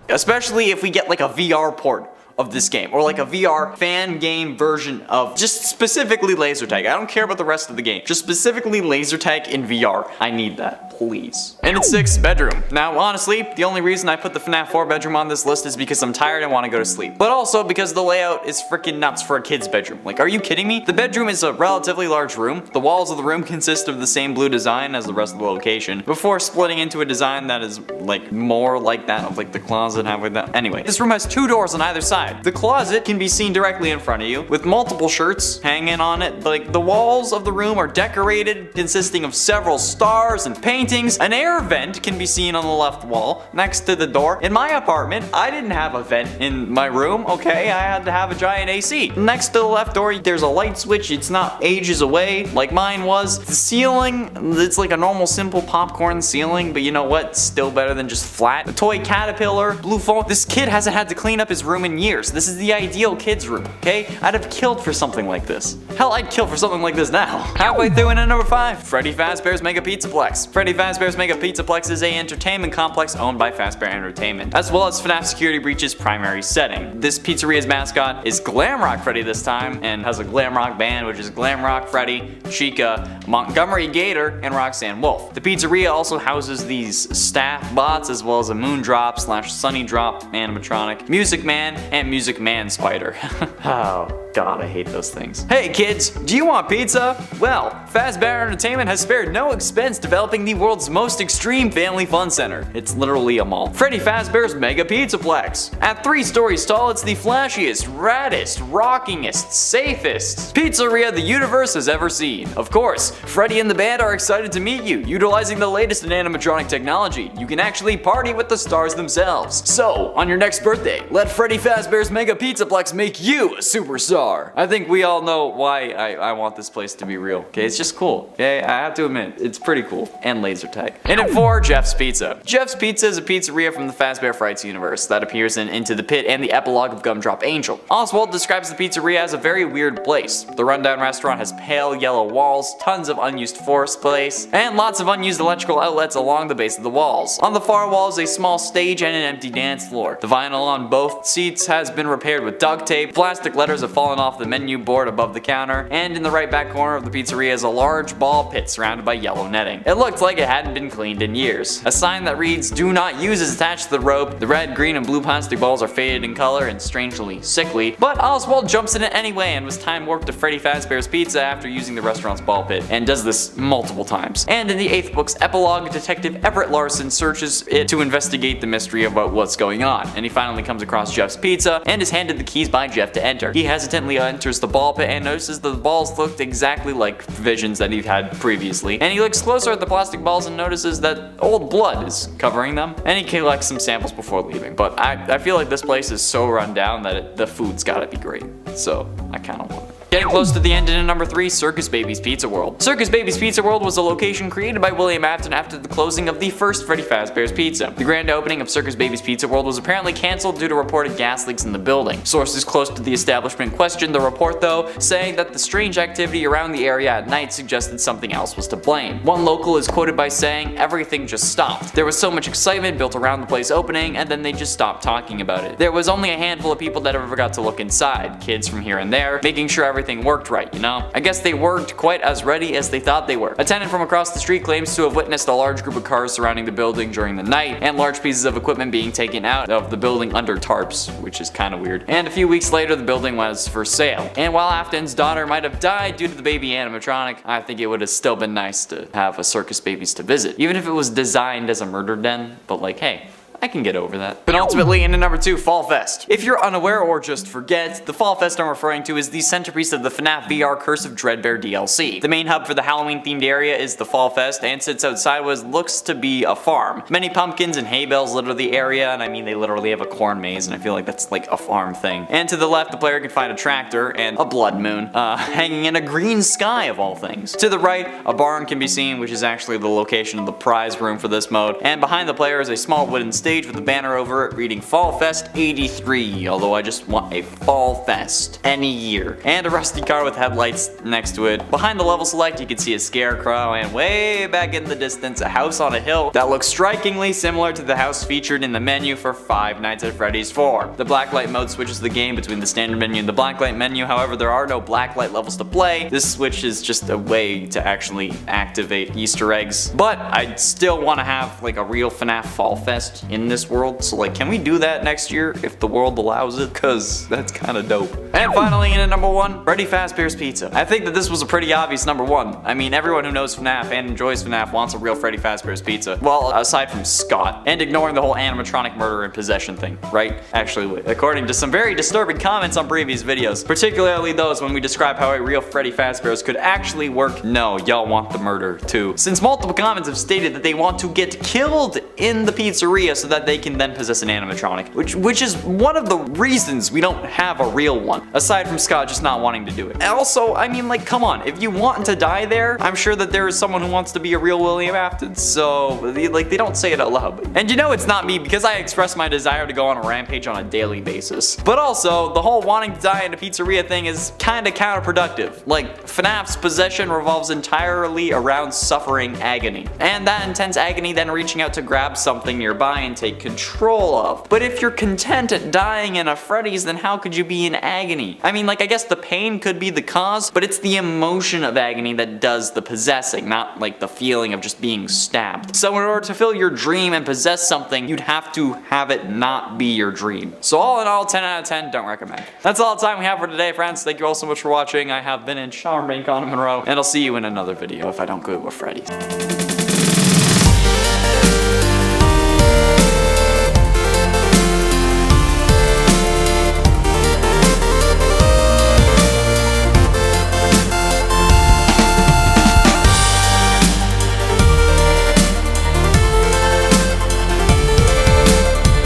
Especially if we get like a VR port. of this game, or like a VR fan game version of just specifically laser tag. I don't care about the rest of the game. Just specifically laser tag in VR. I need that, please. And it's 6th bedroom. Now, honestly, the only reason I put the FNAF 4 bedroom on this list is because I'm tired and want to go to sleep. But also because the layout is freaking nuts for a kid's bedroom. Like, are you kidding me? The bedroom is a relatively large room. The walls of the room consist of the same blue design as the rest of the location, before splitting into a design that is like more like that of like the closet halfway down. Anyway, this room has 2 doors on either side. The closet can be seen directly in front of you with multiple shirts hanging on it. Like, the walls of the room are decorated, consisting of several stars and paintings. An air vent can be seen on the left wall next to the door. In my apartment, I didn't have a vent in my room, okay? I had to have a giant AC. Next to the left door, there's a light switch. It's not ages away like mine was. The ceiling, it's like a normal simple popcorn ceiling, but you know what? Still better than just flat. A toy caterpillar, blue phone. This kid hasn't had to clean up his room in years. This is the ideal kid's room, okay? I'd have killed for something like this. Hell, I'd kill for something like this now. Halfway through in at number 5, Freddy Fazbear's Mega Pizzaplex. Freddy Fazbear's Mega Pizzaplex is an entertainment complex owned by Fazbear Entertainment, as well as FNAF Security Breach's primary setting. This pizzeria's mascot is Glamrock Freddy this time, and has a glam rock band, which is Glamrock Freddy, Chica, Montgomery Gator, and Roxanne Wolf. The pizzeria also houses these staff bots, as well as a Moondrop / Sunny Drop animatronic, Music Man, and Music Man Spider. Oh god, I hate those things. Hey kids, do you want pizza? Well, Fazbear Entertainment has spared no expense developing the world's most extreme family fun center. It's literally a mall. Freddy Fazbear's Mega Pizzaplex. At 3 stories tall, it's the flashiest, raddest, rockingest, safest pizzeria the universe has ever seen. Of course, Freddy and the band are excited to meet you, utilizing the latest in animatronic technology. You can actually party with the stars themselves. So, on your next birthday, let Freddy Fazbear's Mega Pizzaplex make you a superstar. I think we all know why I want this place to be real. Okay, it's just cool. Okay, I have to admit, it's pretty cool. And laser tag. And at 4, Jeff's Pizza. Jeff's Pizza is a pizzeria from the Fazbear Frights universe that appears in Into the Pit and the epilogue of Gumdrop Angel. Oswald describes the pizzeria as a very weird place. The rundown restaurant has pale yellow walls, tons of unused floor space, and lots of unused electrical outlets along the base of the walls. On the far wall is a small stage and an empty dance floor. The vinyl on both seats has been repaired with duct tape, plastic letters have fallen off the menu board above the counter, and in the right back corner of the pizzeria is a large ball pit surrounded by yellow netting. It looked like it hadn't been cleaned in years. A sign that reads "Do not use" is attached to the rope. The red, green, and blue plastic balls are faded in color and strangely sickly, but Oswald jumps in it anyway and was time warped to Freddy Fazbear's Pizza after using the restaurant's ball pit, and does this multiple times. And in the 8th book's epilogue, Detective Everett Larson searches it to investigate the mystery about what's going on, and he finally comes across Jeff's Pizza and is handed the keys by Jeff to enter. He hesitantly enters the ball pit and notices that the balls looked exactly like visions that he had previously, and he looks closer at the plastic balls and notices that old blood is covering them, and he collects some samples before leaving. But I feel like this place is so run down that the food's gotta be great, so I kinda want it. Getting close to the end, and at number 3, Circus Baby's Pizza World. Circus Baby's Pizza World was a location created by William Afton after the closing of the first Freddy Fazbear's Pizza. The grand opening of Circus Baby's Pizza World was apparently cancelled due to reported gas leaks in the building. Sources close to the establishment questioned the report though, saying that the strange activity around the area at night suggested something else was to blame. One local is quoted by saying, "Everything just stopped. There was so much excitement built around the place opening, and then they just stopped talking about it. There was only a handful of people that ever got to look inside, kids from here and there, making sure everything worked right, you know? I guess they weren't quite as ready as they thought they were." A tenant from across the street claims to have witnessed a large group of cars surrounding the building during the night, and large pieces of equipment being taken out of the building under tarps, which is kinda weird. And a few weeks later, the building was for sale. And while Afton's daughter might have died due to the baby animatronic, I think it would have still been nice to have a Circus Babies to visit. Even if it was designed as a murder den, but like, hey, I can get over that. But ultimately, into number 2, Fall Fest. If you're unaware or just forget, the Fall Fest I'm referring to is the centerpiece of the FNAF VR Curse of Dreadbear DLC. The main hub for the Halloween themed area is the Fall Fest and sits outside what looks to be a farm. Many pumpkins and hay bales litter the area, and I mean they literally have a corn maze, and I feel like that's like a farm thing. And to the left, the player can find a tractor and a blood moon hanging in a green sky of all things. To the right, a barn can be seen, which is actually the location of the prize room for this mode, and behind the player is a small wooden stage stage with a banner over it reading Fall Fest 83, although I just want a Fall Fest any year. And a rusty car with headlights next to it. Behind the level select you can see a scarecrow, and way back in the distance a house on a hill that looks strikingly similar to the house featured in the menu for Five Nights at Freddy's 4. The blacklight mode switches the game between the standard menu and the blacklight menu, however there are no blacklight levels to play. This switch is just a way to actually activate Easter eggs. But I still want to have like a real FNAF Fall Fest in this world, so like can we do that next year if the world allows it? Cause that's kinda dope. And finally in at number 1, Freddy Fazbear's Pizza. I think that this was a pretty obvious number 1. I mean everyone who knows FNAF and enjoys FNAF wants a real Freddy Fazbear's Pizza. Well, aside from Scott, and ignoring the whole animatronic murder and possession thing, right? Actually, according to some very disturbing comments on previous videos, particularly those when we describe how a real Freddy Fazbear's could actually work, no, y'all want the murder too. Since multiple comments have stated that they want to get killed in the pizzeria so that they can then possess an animatronic, which is one of the reasons we don't have a real one, aside from Scott just not wanting to do it. Also, I mean like come on, if you want to die there, I'm sure that there is someone who wants to be a real William Afton, so they don't say it out loud. And you know it's not me because I express my desire to go on a rampage on a daily basis. But also, the whole wanting to die in a pizzeria thing is kinda counterproductive. Like, FNAF's possession revolves entirely around suffering agony. And that intense agony then reaching out to grab something nearby and take control of. But if you're content at dying in a Freddy's, then how could you be in agony? I mean, like, I guess the pain could be the cause, but it's the emotion of agony that does the possessing, not like the feeling of just being stabbed. So in order to fill your dream and possess something, you'd have to have it not be your dream. So all in all, 10 out of 10, don't recommend. That's all the time we have for today, friends. Thank you all so much for watching. I have been in Charming Connor Monroe, and I'll see you in another video if I don't go with Freddy.